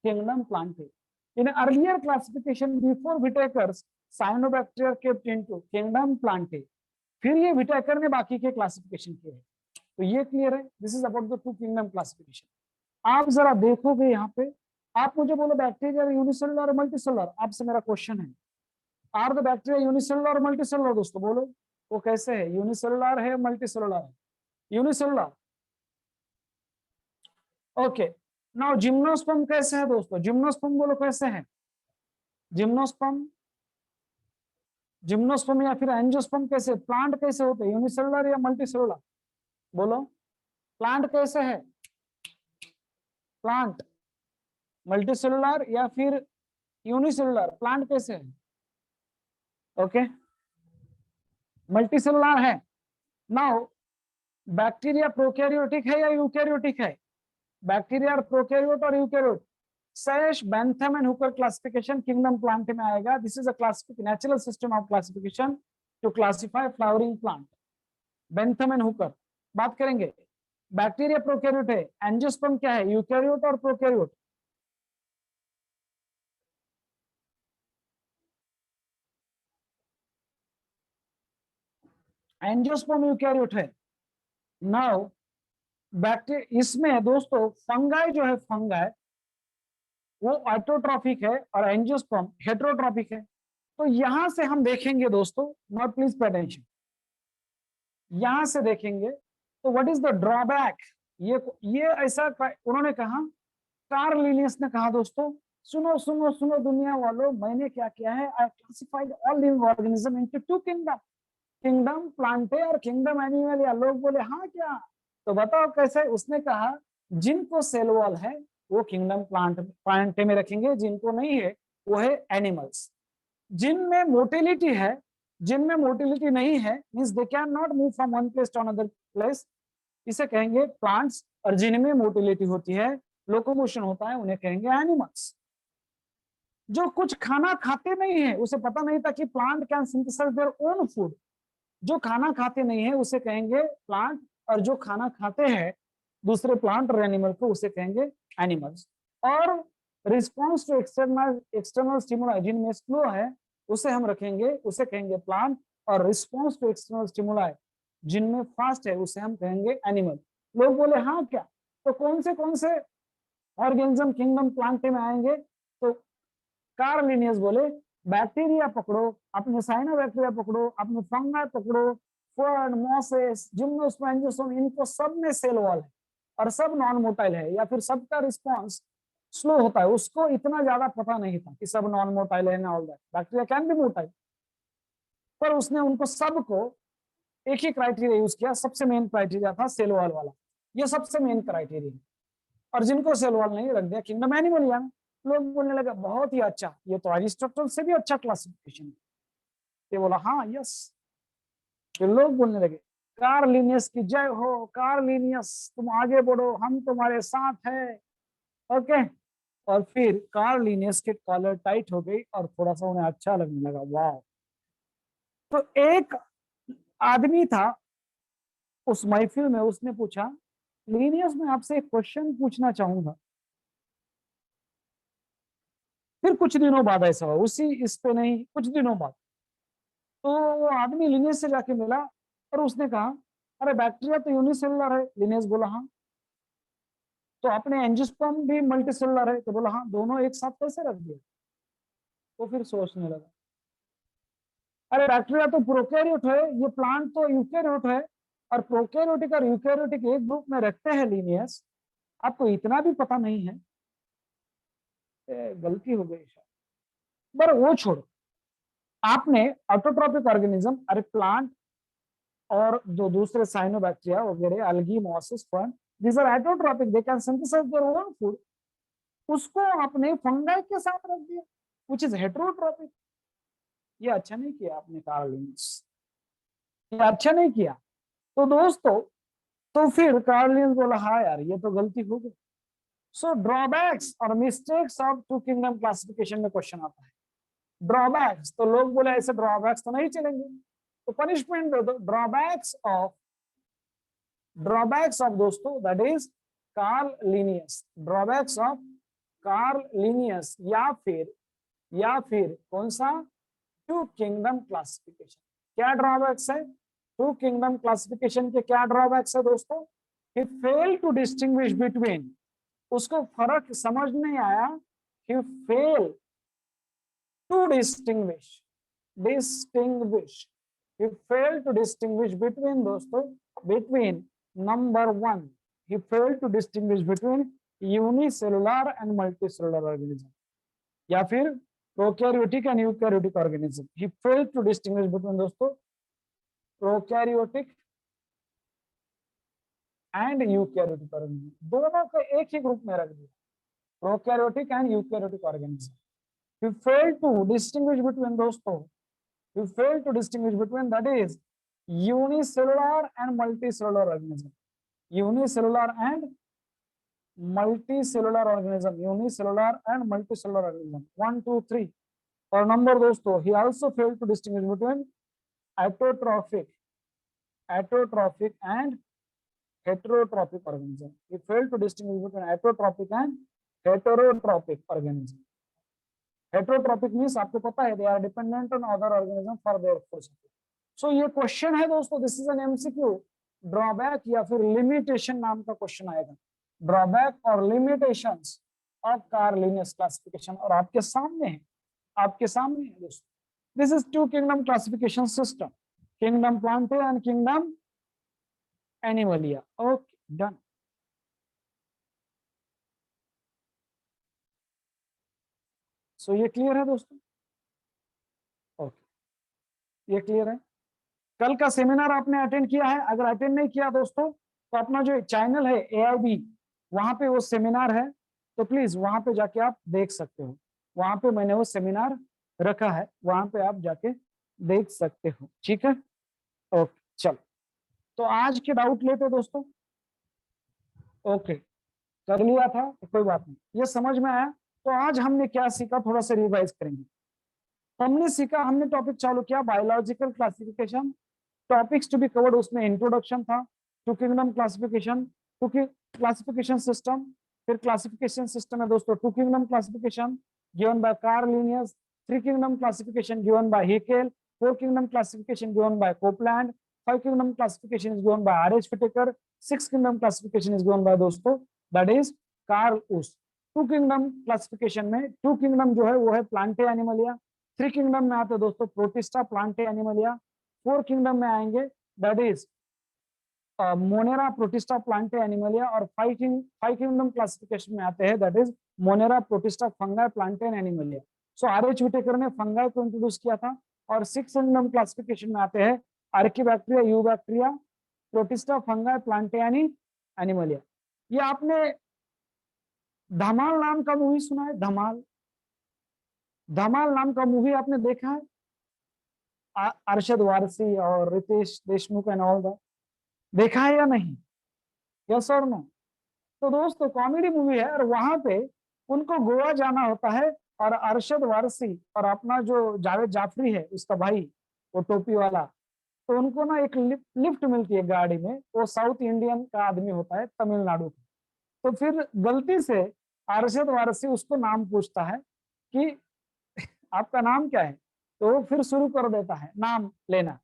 kingdom plantae। in earlier classification before whitakers cyanobacteria are kept into kingdom plantae। फिर ये विटाकर ने बाकी के क्लासिफिकेशन किए हैं। तो ये क्लियर है, this is about the two kingdom classification. आप जरा देखोगे यहाँ पे, आप मुझे बोलो बैक्टीरिया यूनिसेलुलर और मल्टीसेलुलर, आपसे मेरा क्वेश्चन है, आर द बैक्टीरिया यूनिसेलुलर और मल्टीसेलुलर? दोस्तों बोलो वो कैसे है, यूनिसेलुलर है मल्टीसेलुलर है? यूनिसेलुलर। ओके, नाउ जिम्नोस्पर्म कैसे है दोस्तों? जिम्नोस्पर्म बोलो कैसे है? जिम्नोस्पर्म, जिम्नोस्पर्म या फिर एंजियोस्पर्म कैसे, प्लांट कैसे होते हैं, यूनिसेलुलर या मल्टीसेलुलर? बोलो प्लांट कैसे है? प्लांट मल्टीसेलुलर या फिर यूनिसेलुलर? प्लांट कैसे है? ओके, मल्टीसेलुलर है। नाउ बैक्टीरिया प्रोकैरियोटिक है या यूकैरियोटिक है? बैक्टीरिया प्रोकैरियोट और यूकैरियोट? सैश, Bentham and Hooker classification kingdom plant में आएगा। This is a classic natural system of classification to classify flowering plant, Bentham and Hooker. बात करेंगे बैक्टीरिया प्रोकैरियोट है, एंजियोस्पर्म क्या है, यूकैरियोट और प्रोकैरियोट? एंजियोस्पर्म यूकैरियोट है। नाउ बैक्टीरिया, इसमें दोस्तों फंगाई जो है, फंगाई वो ऑटोट्रॉफिक है और एंजियोस्पर्म हेटेरोट्रॉफिक है। तो यहां से हम देखेंगे दोस्तों, नॉट प्लीज पे अटेंशन, यहां से देखेंगे तो व्हाट इज द ड्रॉबैक। ये ऐसा उन्होंने कहा, कार्ल लिनियस ने कहा दोस्तों, सुनो सुनो सुनो दुनिया वालों, मैंने क्या किया है, I classified all living organism into two kingdom, kingdom Plantae और किंगडम एनिमल। या लोग बोले हाँ क्या, तो बताओ कैसे? उसने कहा जिनको सेल वॉल है वो किंगडम प्लांटे में रखेंगे, जिनको नहीं है वो है एनिमल्स। जिनमें मोटिलिटी है, जिनमें मोटिलिटी नहीं है, means they can not move from one place to another place, इसे कहेंगे प्लांट्स। और जिनमें मोटिलिटी होती है, लोकोमोशन होता है, उन्हें कहेंगे एनिमल्स। जो कुछ खाना खाते नहीं है, उसे पता नहीं था कि plant can synthesize their own food, जो खाना खाते नहीं है उसे कहेंगे प्लांट, और जो खाना खाते हैं दूसरे प्लांट और एनिमल को, उसे कहेंगे एनिमल्स। और response to external external stimuli, जिनमें स्लो है उसे हम रखेंगे, उसे कहेंगे प्लांट। और रिस्पॉन्स टू एक्सटर्नल स्टिमुलाई, जिनमें फास्ट है, उसे हम कहेंगे एनिमल। लोग बोले हाँ क्या, तो कौन से ऑर्गेनिज्म किंगडम प्लांट में आएंगे? तो कार्ल लिनियस बोले बैक्टीरिया पकड़ो, अपने साइनोबैक्टीरिया पकड़ो, अपने फंगाई पकड़ो, फर्न, मॉसेस, जिम्नोस्पर्म, एंजियोस्पर्म, इनको सब में सेल वॉल है और सब नॉन मोटाइल है, या फिर सबका रिस्पांस स्लो होता है। उसको इतना ज्यादा पता नहीं था कि सब नॉन मोटाइल है ना, all that bacteria can be motile. पर उसने उनको सबको एक ही क्राइटेरिया यूज किया, सबसे मेन क्राइटेरिया था सेल वॉल वाला, ये सबसे मेन क्राइटेरिया। और जिनको सेल वॉल नहीं रख दिया किंगडम एनिमलिया में। लोग बोलने लगा बहुत ही अच्छा, ये तो अरिस्टोटल से भी अच्छा क्लासिफिकेशन है। ये बोला हाँ यस। फिर लोग बोलने लगे कार्ल लिनियस की जय हो, कार्ल लिनियस तुम आगे बढ़ो, हम तुम्हारे साथ है। ओके, और फिर कार्ल लिनियस के कॉलर टाइट हो गई और थोड़ा सा उन्हें अच्छा लगने लगा, वाह। तो एक आदमी था उस महफिल में, उसने पूछा लिनियस मैं आपसे एक क्वेश्चन पूछना चाहूंगा। फिर कुछ दिनों बाद ऐसा हुआ, उसी इस पे नहीं, कुछ दिनों बाद तो वो आदमी लिनियस से जाके मिला और उसने कहा अरे बैक्टीरिया तो यूनिसेलुलर है। लिनियस बोला हाँ। तो आपने एंजियोस्पर्म भी मल्टीसेलुलर है, तो बोला हाँ दोनों एक साथ कैसे रख दिया। तो फिर सोचने लगा, अरे बैक्टीरिया तो प्रोकैरियोट है, ये प्लांट तो यूकैरियोट है, और प्रोकैरियोटिक और यूकैरियोटिक एक ग्रुप में रखते हैं लीनियस, आपको इतना भी पता नहीं है। गलती हो गई शायद, पर वो छोड़ो। आपने ऑटोट्रॉपिक ऑर्गेनिज्म, अरे प्लांट और जो दूसरे साइनोबैक्टीरिया वगैरह, algae, mosses, fern, these are autotrophic, they can synthesize their own food, उसको आपने फंगाई के साथ रख दिया which is heterotrophic। ये अच्छा नहीं किया आपने कार्ल लिंस, ये अच्छा नहीं किया। तो दोस्तों, तो फिर कार्ल लिंस बोला हाँ यार ये तो गलती हो गई। सो ड्रॉबैक्स और mistakes of two kingdom classification में क्वेश्चन आता है। ड्रॉबैक्स, तो लोग बोले ऐसे ड्रॉबैक्स तो नहीं चलेंगे, तो पनिशमेंट दे दो। ड्रॉबैक्स ऑफ दोस्तों that is Carl Linnaeus, drawbacks of Carl Linnaeus, या फिर कौन सा, टू किंगडम क्लासिफिकेशन। क्या ड्रॉबैक्स है टू किंगडम क्लासिफिकेशन के, क्या ड्रॉबैक्स है दोस्तों? He fail to distinguish between, उसको फर्क समझ नहीं आया। He fail to distinguish he failed to distinguish between दोस्तों, between number one, he failed to distinguish between unicellular and multicellular organism, या फिर prokaryotic and eukaryotic organism। he failed to distinguish between दोस्तों prokaryotic and eukaryotic organism, दोनों को एक ही group में रख दिया, prokaryotic and eukaryotic organism। he failed to distinguish between दोस्तों, you fail to distinguish between that is unicellular and multicellular organism, unicellular and multicellular organism, unicellular and multicellular organism, 1 2 3। और number दोस्तों, he also failed to distinguish between autotrophic and heterotrophic organism, he failed to distinguish between autotrophic and heterotrophic organism। Heterotrophic means आपको पता है, they are dependent on other organism for their food supply. So ये question है दोस्तों, this is an MCQ. Drawback या फिर limitation नाम का क्वेश्चन आएगा, ड्रॉबैक और limitations of Carl Linnaeus classification, और आपके सामने है दोस्तों। This is two kingdom classification system, kingdom plantae and kingdom animalia. Okay done. So ये क्लियर है दोस्तों? ओके, ये क्लियर है। कल का सेमिनार आपने अटेंड किया है? अगर अटेंड नहीं किया दोस्तों, तो अपना जो चैनल है AIB, वहां पे वो सेमिनार है, तो प्लीज वहां पे जाके आप देख सकते हो। वहां पे मैंने वो सेमिनार रखा है, वहां पे आप जाके देख सकते हो। ठीक है, ओके चलो। तो आज के डाउट लेते दोस्तों। ओके, कर लिया था तो कोई बात नहीं, ये समझ में आया। तो आज हमने क्या सीखा, थोड़ा सा रिवाइज करेंगे। हमने सीखा, हमने टॉपिक चालू किया biological classification, topics to be covered, उसमें इंट्रोडक्शन था, two kingdom classification, two classification system, फिर क्लासिफिकेशन सिस्टम है दोस्तों two kingdom classification given by Carl Linnaeus, three kingdom classification given by Haeckel, four kingdom classification given by Copeland, five kingdom classification is given by RH Whittaker, six kingdom classification is given by दोस्तों that is Carl Woese. Two kingdom classification में two kingdom जो है वो है Plantae Animalia, three kingdom में आते हैं दोस्तों protista, plantae Animalia, four kingdom में आएंगे that is monera, protista, plantae Animalia, और फाइव किंगडम क्लासिफिकेशन में आते हैं that is monera, protista, fungi, plantae and Animalia. So RH Whittaker ने फंगाई को इंट्रोड्यूस किया था। और सिक्स किंगडम क्लासिफिकेशन में आते हैं archaebacteria, eubacteria, Protista, fungi, plantae and Animalia. ये आपने धमाल नाम का मूवी सुना है? धमाल नाम का मूवी आपने देखा है? अरशद वारसी और Riteish Deshmukh and all that, देखा है या नहीं? यस और नो? तो दोस्तों कॉमेडी मूवी है, और वहां पे उनको गोवा जाना होता है, और अरशद वारसी और अपना जो जावेद जाफरी है उसका भाई, वो टोपी वाला, तो उनको ना एक लिफ्ट मिलती है गाड़ी में, वो साउथ इंडियन का आदमी होता है, तमिलनाडु का। तो फिर गलती से अरशद वारसी उसको नाम पूछता है कि आपका नाम क्या है, तो वो फिर शुरू कर देता है नाम लेना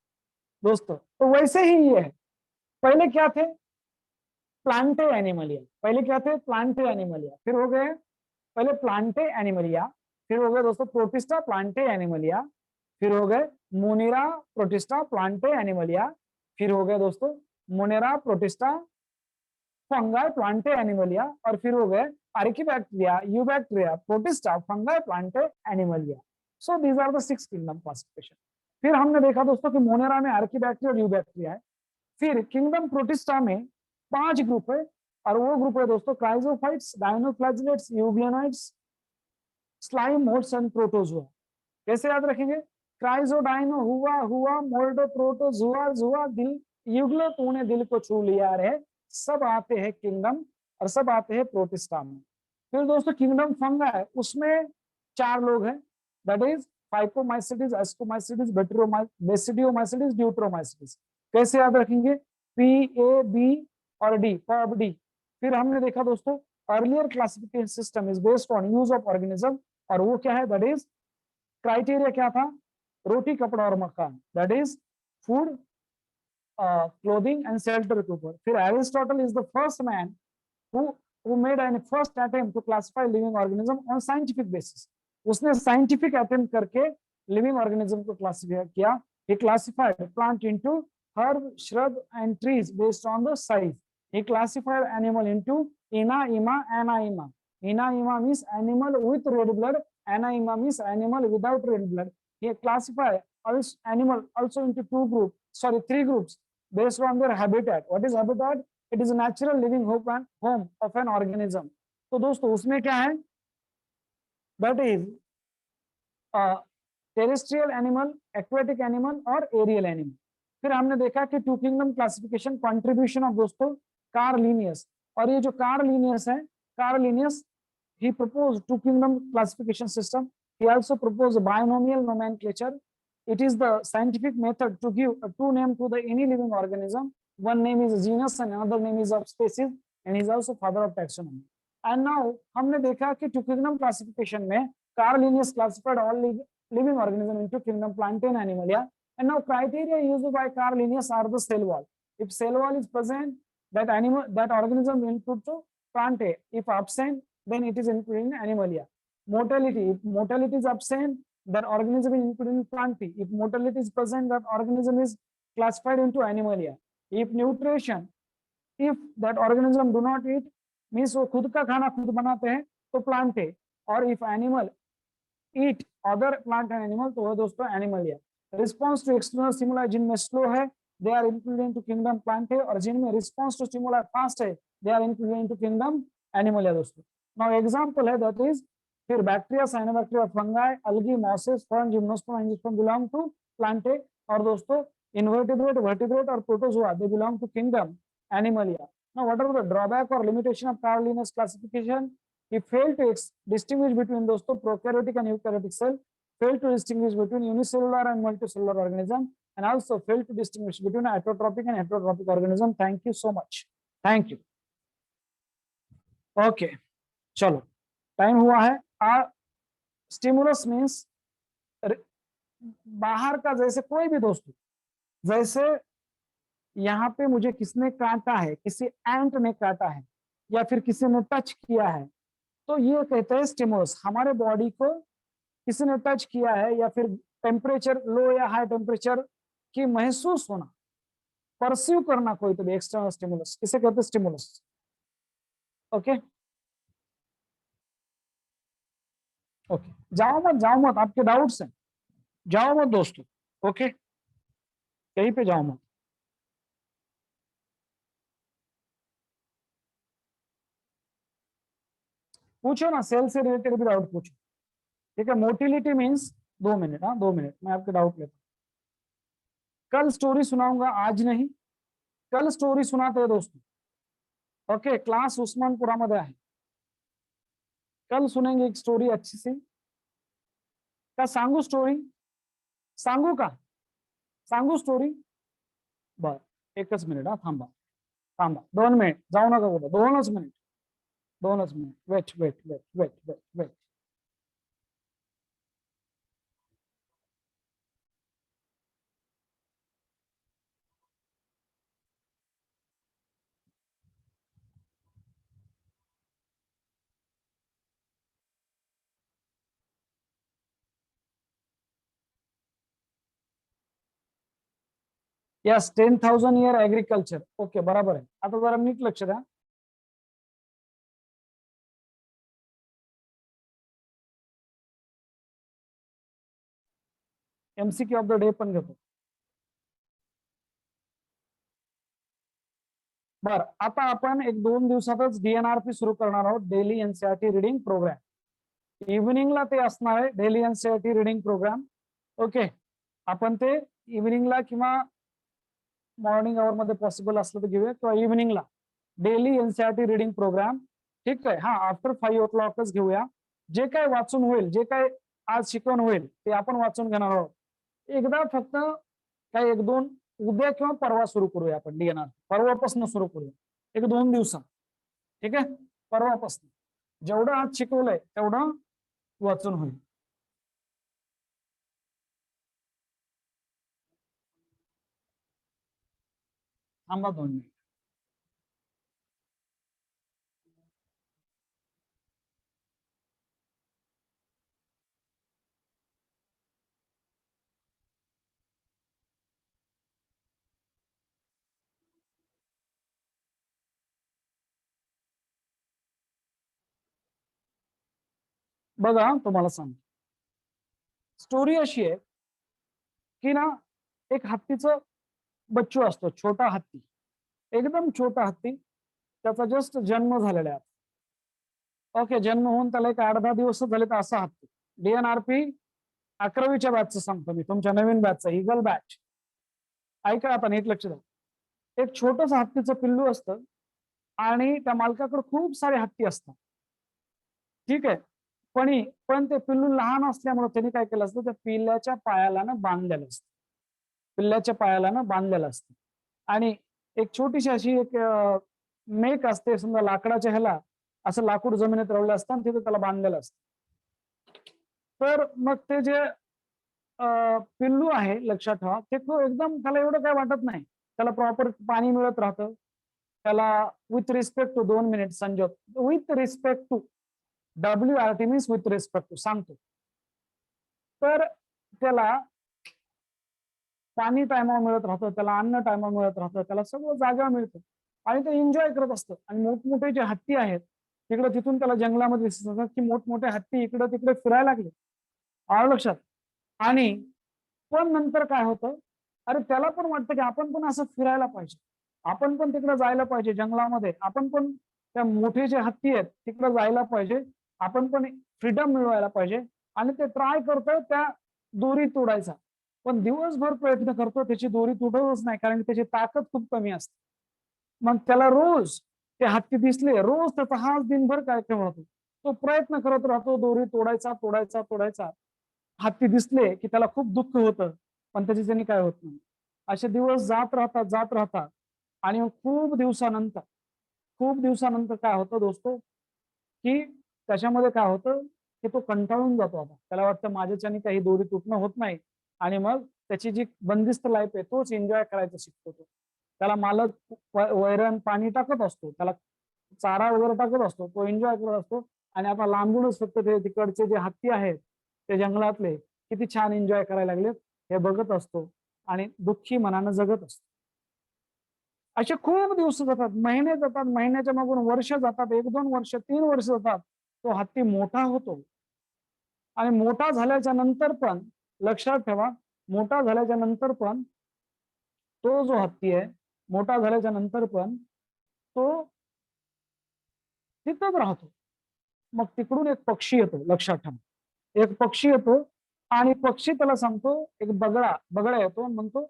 दोस्तों। तो वैसे ही ये है, पहले क्या थे, प्लांटे एनिमलिया, पहले क्या थे प्लांटे एनिमलिया, फिर हो गए पहले प्लांटे एनिमलिया, फिर हो गए दोस्तों प्रोटिस्टा प्लांटे एनिमलिया, फिर हो गए मोनेरा प्रोटिस्टा प्लांटे एनिमलिया, फिर हो गए दोस्तों Monera protista fungi Plantae Animalia, और फिर हो गए Archaebacteria Eubacteria Protista fungi Plantae Animalia. So these are the 6 kingdom classification. फिर हमने देखा दोस्तों कि मोनेरा में आर्किबैक्टीरिया और यूबैक्टीरिया है। फिर किंगडम प्रोटिस्टा में 5 ग्रुप है, और वो ग्रुप है दोस्तों chrysophytes, dinoflagellates, euglenoids, slime moulds and protozoa. कैसे याद रखेंगे? क्राइजो डायनो हुआ हुआ, मोल्डो प्रोटोजोआ जुआ, दिल युगलो तूने दिल को छू लिया रे, सब आते हैं किंगडम और सब आते हैं प्रोटिस्टा में। फिर दोस्तों किंगडम फंगा है, उसमें 4 लोग हैं, that is phycomycetes, ascomycetes, basidiomycetes, deuteromycetes. कैसे याद रखेंगे? पी ए बी और डी, पब डी। फिर हमने देखा दोस्तों earlier classification system is based on use of organism, और वो क्या है? दैट इज क्राइटेरिया क्या था? रोटी कपड़ा और मकान, that is food, clothing and shelter के ऊपर। फिर Aristotle is the first man who made an first attempt to classify living organism on scientific basis. उसने साइंटिफिक अटेम्प्ट करके लिविंग ऑर्गेनिज्म को क्लासिफाई किया। he classified plant into herb, shrub and trees based on the size. he classified animal into Ina-Ima, Ana-Ima. Ina-Ima means animal with red blood, Ana-Ima means animal without red blood. he classified animal also into 3 groups based on their habitat. what is habitat? It is a natural living home of an organism. तो दोस्तों उसमें क्या है? That is terrestrial animal, aquatic animal और aerial animal. फिर हमने देखा कि 2 किंगडम क्लासिफिकेशन कंट्रीब्यूशन ऑफ दोस्तों कार्ल लिनियस, और ये जो कार्ल लिनियस है, Carl Linnaeus he proposed 2 kingdom classification system. He also proposed binomial nomenclature. It is the scientific method to give a 2 name to the any living organism. One name is genus and another name is of species, and he is also father of taxonomy. And now हमने देखा कि 2 kingdom classification में Carl Linnaeus classified all living organism into kingdom Plantae and Animalia. And now criteria used by Carl Linnaeus are the cell wall. If cell wall is present, that organism will include to Plantae. If absent, then it is included in Animalia. Mortality, if mortality is absent, that organism is included in Plantae. If mortality is present, that organism is classified into Animalia. If nutrition, if that organism do not eat, means वो खुद का खाना खुद बनाते हैं, तो Plantae. और if animal eat other plant and animal, तो वो दोस्तों Animalia. Response to external stimuli जिनमें slow है, they are included into kingdom Plantae, और जिनमें response to stimuli fast है, they are included into kingdom Animalia दोस्तों. Now example है, that is फिर bacteria, cyanobacteria, fungi, algae, mosses, fern, gymnosperm, angiosperm belong to Plantae, और दोस्तों invertebrate, vertebrate और protozoa they belong to kingdom Animalia. Now what are the drawback or limitation of Carl Linnaeus classification? He failed to distinguish between दोस्तों prokaryotic and eukaryotic cell, failed to distinguish between unicellular and multicellular organism, and also failed to distinguish between autotrophic and heterotrophic organism. Thank you so much. Thank you. Okay, चलो time हुआ है। Stimulus means बाहर का, जैसे कोई भी दोस्तों, जैसे यहाँ पे मुझे किसने काटा है, किसी एंट ने काटा है या फिर किसी ने टच किया है, तो ये कहते हैं स्टिमुलस। हमारे बॉडी को किसी ने टच किया है या फिर टेम्परेचर लो या हाई टेम्परेचर की महसूस होना, परसीव करना कोई तो भी एक्सटर्नल स्टिमुलस, किसे कहते हैं स्टिमुलस। ओके ओके, जाओ मत, आपके डाउट्स हैं, जाओ मत दोस्तों। ओके, कहीं पे जाओ मत। पूछो ना, सेल से रिलेटेड भी डाउट पूछो। ठीक है, मोटिलिटी मीन्स 2 मिनट, हाँ 2 मिनट मैं आपके डाउट लेता हूँ। कल स्टोरी सुनाऊंगा, आज नहीं, कल स्टोरी सुनाते हैं दोस्तों। ओके, क्लास उस्मानपुरा मध्ये आहे, कल सुनेंगे एक स्टोरी अच्छी सी। का सांगू स्टोरी? सांगू का? सांगू स्टोरी? बर, एकच मिनिट, हा थांबा थांबा, 2 मिनिट, जाऊ नका कुठं, 2च मिनिट, 2च minute, wait. Yes 10,000 year agriculture. Okay बरोबर आहे. आता जरा नीट लक्ष द्या. एमसीक्यू ऑफ द डे पण घेतो. बर आता आपण एक 2 दिवसातच डीएनआरपी सुरू करणार आहोत, डेली एनसीईआरटी रिडिंग प्रोग्राम. इव्हिनिंगला ते असणार आहे daily NCERT reading program. Okay आपण ते इव्हिनिंगला किंवा मॉर्निंग आवर मध्ये पॉसिबल असलं तर घेऊया, किंवा इव्हिनिंगला डेली एनसीईआरटी रिडिंग प्रोग्राम. ठीक आहे. हा आफ्टर 5 o'clockच घेऊया. जे काय वाचून होईल, जे काय आज शिकवण होईल ते आपण वाचून घेणार आहोत. एकदा फक्त काही 1-2 उद्या किंवा परवा सुरू करूया आपण डीएनआर. परवापासून सुरू करूया, 1-2 दिवसात. ठीक आहे, परवापासून जेवढं आज शिकवलंय तेवढं वाचून होईल. थांबा 2 मिनिट. बघा तुम्हाला सांग, स्टोरी अशी आहे की ना, एक हत्तीचं बच्चू असतो, छोटा हत्ती, एकदम छोटा हत्ती. त्याचा जस्ट जन्म झालेला आहे. ओके, जन्म होऊन त्याला एक 8-10 दिवस झाले तर असा हत्ती. डीएनआरपी 11वीच्या बॅचचं सांगतो मी, तुमच्या नवीन बॅचचा ईगल बॅच. ऐका आता नीट लक्ष द्या. एक छोटस हत्तीचं पिल्लू असतं आणि त्या मालकाकडे खूप सारे हत्ती असतात. ठीक आहे, पण ते पिल्लू लहान असल्यामुळे त्यांनी काय केलं असतं, त्या पिल्ल्याच्या पायाला ना बांधलेलं असतं. पिल्ल्याच्या पायाला ना बांधलेलं असतं. आणि एक छोटीशी अशी एक मेक असते, समजा लाकडाच्या ह्याला असं लाकूड जमिनीत रवलं असतं आणि तिथे त्याला बांधलेलं असतं. तर मग ते जे पिल्लू आहे, लक्षात ठेवा, ते एकदम त्याला एवढं काय वाटत नाही. त्याला प्रॉपर पाणी मिळत राहतं. त्याला विथ रिस्पेक्ट टू 2 मिनिट संजोग, with respect to WRT means with respect to सांगतो. तर त्याला पाणी टायमावर मिळत राहतं, त्याला अन्न टायमावर मिळत राहतं, त्याला सगळं जागा मिळतं आणि ते एन्जॉय करत असतं. आणि मोठमोठे जे हत्ती आहेत तिकडे, तिथून त्याला जंगलामध्ये दिसतात की मोठमोठे हत्ती इकडे तिकडे फिरायला लागले. आलं लक्षात. आणि पण नंतर काय होतं, अरे त्याला पण वाटतं की आपण पण असं फिरायला पाहिजे, आपण पण तिकडे जायला पाहिजे जंगलामध्ये, आपण पण त्या मोठे जे हत्ती आहेत तिकडे जायला पाहिजे, आपण पण फ्रीडम मिळवायला पाहिजे. आणि ते ट्राय करतोय त्या दोरी तोडायचा, पण दिवसभर प्रयत्न करतो, त्याची दोरी तुटतच नाही, कारण त्याची ताकद खूप कमी असते. मग त्याला रोज ते हत्ती दिसले, रोज त्याचा हाच दिनभर कार्यक्रम होतो. तो प्रयत्न करत राहतो, दोरी तोडायचा तोडायचा तोडायचा. हत्ती दिसले की त्याला खूप दुःख होतं, पण त्याच्याने काय होत नाही. असे दिवस जात राहतात. आणि खूप दिवसानंतर काय होतं दोस्तो, की त्याच्यामध्ये काय होतं की तो कंटाळून जातो. आता त्याला वाटतं माझ्याच्याने काही दोरी तुटणं होत नाही, आणि मग त्याची जी बंदिस्त लाईफ आहे तोच एन्जॉय करायचं शिकतो. तो त्याला मालक वैरण पाणी टाकत असतो, त्याला चारा वगैरे टाकत असतो, तो एन्जॉय करत असतो. आणि आता लांबूनच फक्त ते तिकडचे जे हत्ती आहेत ते जंगलातले किती छान एन्जॉय करायला लागलेत हे बघत असतो आणि दुःखी मनानं जगत असतो. असे खूप दिवस जातात, महिने जातात, महिन्याच्या मागून वर्ष जातात, 1-2 वर्ष 3 वर्ष जातात. तो हत्ती मोठा होतो. आणि मोठा झाल्याच्या नंतर पण, लक्षात ठेवा, मोठा झाल्याच्या नंतर पण तो जो हत्ती आहे, मोठा झाल्याच्या नंतर पण तो तिथंच राहतो. मग तिकडून एक पक्षी येतो, लक्षात ठेवा, एक पक्षी येतो. आणि पक्षी त्याला सांगतो, एक बगळा येतो आणि म्हणतो,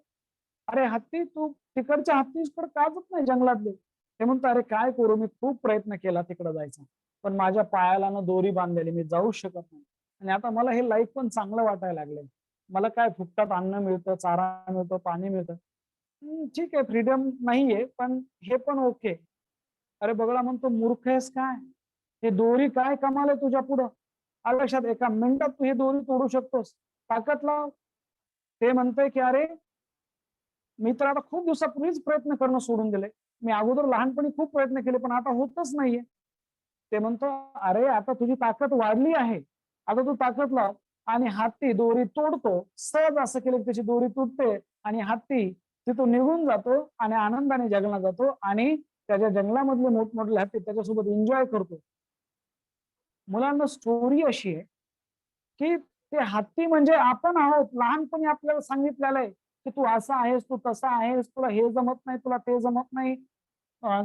अरे हत्ती, तू तिकडच्या हत्तीकडे का जात नाही जंगलातले? ते म्हणतो, अरे काय करू, मी खूप प्रयत्न केला तिकडे जायचा, पण माझ्या पायाला ना दोरी बांधलेली, मी जाऊ शकत नाही. आणि आता मला हे लाईफ पण चांगलं वाटायला लागलंय. मला काय फुकटात अन्न मिळतं, चारा मिळतो, पाणी मिळतं. ठीक आहे, फ्रीडम नाहीये, पण हे पण ओके. अरे बगळा म्हणतो, मूर्ख आहेस काय? हे दोरी काय कमाल आहे तुझ्या पुढं? लक्षात, एका मिनिटात तू ही दोरी तोडू शकतोस, ताकद लाव. ते म्हणतंय की अरे, मी तर आता खूप दिवसापूर्वीच प्रयत्न करणं सोडून दिले. मी अगोदर लहानपणी खूप प्रयत्न केले, पण आता होतच नाहीये. ते म्हणतो, अरे आता तुझी ताकद वाढली आहे, आता तू ताकद लाव. आणि हत्ती दोरी तोडतो, सहज असं केलं की त्याची दोरी तुटते आणि हत्ती तिथून निघून जातो आणि आनंदाने जंगलात जातो आणि त्याच्या जंगलामधले मोठमोठे हत्ती त्याच्यासोबत एन्जॉय करतो. मुलांना स्टोरी अशी आहे की ते हत्ती म्हणजे आपण आहोत. लहानपणी आपल्याला सांगितलेलं आहे की तू असा आहेस, तू तसा आहेस, तुला हे जमत नाही, तुला ते जमत नाही,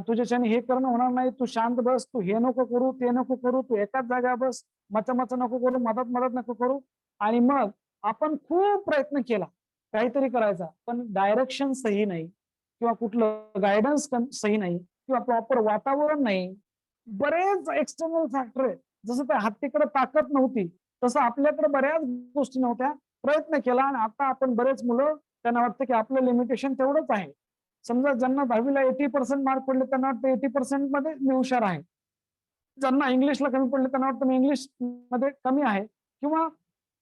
तुझ्याच्याने हे करणं होणार नाही, तू शांत बस, तू हे नको करू, ते नको करू, तू एकाच जागा बस, मच नको करू, मदत मदत नको करू. आणि मग आपण खूप प्रयत्न केला काहीतरी करायचा, पण डायरेक्शन सही नाही किंवा कुठलं गायडन्स सही नाही किंवा प्रॉपर वातावरण नाही, बरेच एक्सटर्नल फॅक्टर आहे. जसं त्या हत्तीकडे ताकद नव्हती तसं आपल्याकडे बऱ्याच गोष्टी नव्हत्या, प्रयत्न केला आणि आता आपण बरेच मुलं त्यांना वाटतं की आपलं लिमिटेशन तेवढंच आहे. समजा ज्यांना 10वीला 80% मार्क पडले त्यांना वाटतं 80% मध्ये मी हुशार आहे, ज्यांना इंग्लिशला कमी पडले त्यांना वाटतं मी इंग्लिश मध्ये कमी आहे, किंवा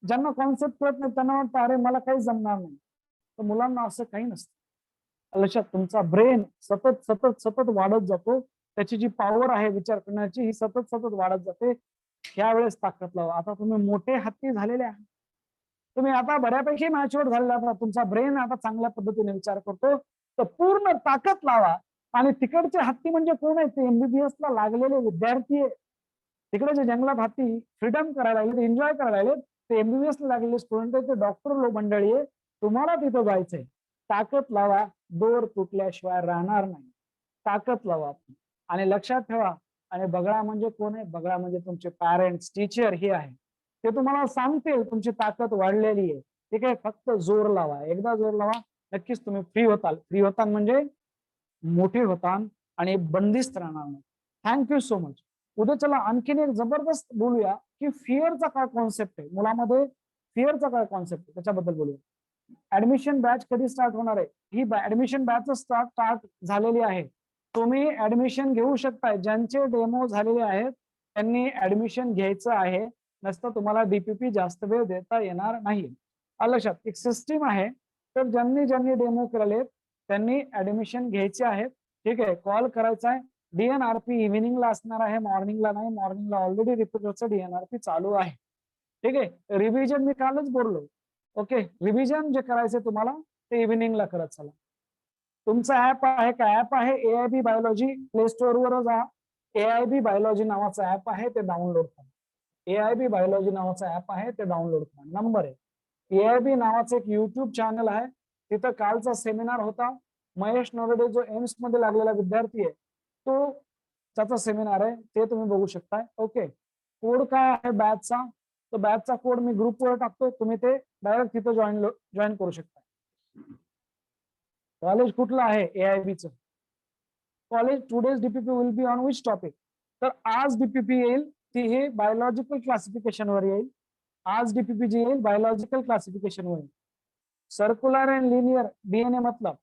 ज्यांना कॉन्सेप्ट कळत नाही त्यांना वाटतं अरे मला काही जमणार नाही. तर मुलांना असं काही नसतं. लक्षात, तुमचा ब्रेन सतत सतत सतत वाढत जातो, त्याची जी पॉवर आहे विचार करण्याची ही सतत सतत वाढत जाते. यावेळेस ताकद लावा. आता तुम्ही मोठे हत्ती झालेले आहात, तुम्ही आता बऱ्यापैकी मॅच्युअर्ड झालेला आहात, तुमचा ब्रेन आता चांगल्या पद्धतीने विचार करतो, तर पूर्ण ताकद लावा. आणि तिकडचे हत्ती म्हणजे कोण आहे? ते एमबीबीएस ला लागलेले विद्यार्थी आहे. तिकडे जे जंगलात हत्ती फ्रीडम करायला लागले, एन्जॉय करायला लागले, ते एमबीबीएस ला लागलेले स्टुडंट आहे, ते डॉक्टर मंडळी आहे. तुम्हाला तिथं जायचंय. ताकद लावा, दोर तुटल्याशिवाय राहणार नाही. ताकद लावा आणि लक्षात ठेवा. आणि बगळा म्हणजे कोण आहे? बगळा म्हणजे तुमचे पॅरेंट्स, टीचर हे आहे. ते तुम्हाला सांगतील तुमची ताकद वाढलेली आहे. ठीक आहे, फक्त जोर लावा. एकदा जोर लावा, नक्कीच तुम्ही फ्री होताल. फ्री होताल म्हणजे मोठे होताल आणि बंदिस्त राहणार नाही. Thank you so much. उद्या चला आणखीन एक जबरदस्त बोलूया की फिअरचा काय कॉन्सेप्ट आहे, मुलामध्ये फिअरचा काय कॉन्सेप्ट आहे त्याच्याबद्दल बोलूया. ऍडमिशन बॅच कधी स्टार्ट होणार आहे? ही ऍडमिशन बॅच स्टार्ट झालेली आहे. तुम्ही ऍडमिशन घेऊ शकताय. ज्यांचे डेमो झालेले आहेत त्यांनी ऍडमिशन घ्यायचं आहे, नसतं तुम्हाला डीपीपी जास्त वेळ देता येणार नाही. लक्षात, एक सिस्टीम आहे. तर ज्यांनी ज्यांनी डेमो केलेले त्यांनी ऍडमिशन घ्यायचे आहेत. ठीक आहे, कॉल करायचा आहे. डीएनआरपी इव्हिनिंगला असणार आहे, मॉर्निंगला नाही. मॉर्निंगला ऑलरेडी रिपीटरचं डीएनआरपी चालू आहे. ठीक आहे, रिव्हिजन मी कालच बोललो. ओके, रिव्हिजन जे करायचं तुम्हाला ते इव्हिनिंगला करत चला. तुमचा ऍप आहे का? ऍप आहे एआयबी बायोलॉजी. प्ले स्टोअरवर जा. एआयबी बायोलॉजी नावाचा ऍप आहे, ते डाउनलोड करा. एआयबी बायोलॉजी नावाचा ऍप आहे, ते डाउनलोड करा. नंबर आहे एआयबी नावाचं एक युट्यूब चॅनल आहे. तिथं कालचा सेमिनार होता. महेश नवडे जो एम्स मध्ये लागलेला विद्यार्थी आहे तो, त्याचा सेमिनार आहे, ते तुम्ही बघू शकताय. ओके, कोड काय आहे बॅचचा? तो बॅचचा कोड मी ग्रुपवर टाकतो, तुम्ही ते डायरेक्ट तिथं जॉईन करू शकता. कॉलेज कुठलं आहे एआयबीचं? College today's DPP will be on which topic? तर आज डीपीपी येईल ती हे बायोलॉजिकल क्लासिफिकेशन वर येईल. आज डीपीपी जी येईल बायोलॉजिकल क्लासिफिकेशन वर येईल. सर्कुलर एंड लीनियर डीएनए मतलब,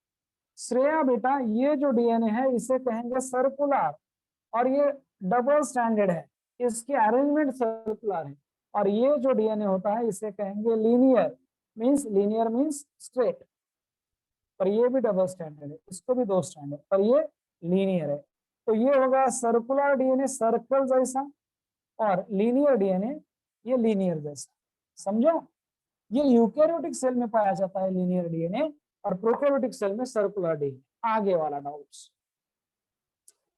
श्रेया बेटा ये जो डीएनए है इसे कहेंगे सर्कुलर, और ये डबल स्टैंडर्ड है, इसकी अरेंजमेंट सर्कुलर है. और ये जो डीएनए होता है इसे कहेंगे लीनियर, लीनियर मीन्स स्ट्रेट. पर ये भी डबल स्टैंडर्ड है, इसको भी 2 स्टैंडर्ड, पर ये लीनियर है. तो ये होगा सर्कुलर डीएनए सर्कल जैसा, और लीनियर डीएनए ये लीनियर जैसा. समझो, ये यूकैरियोटिक सेल में पाया जाता है लीनियर डीएनए, और प्रोकैरियोटिक सेल में सर्कुलर डीएनए. आगे वाला डाउट्स,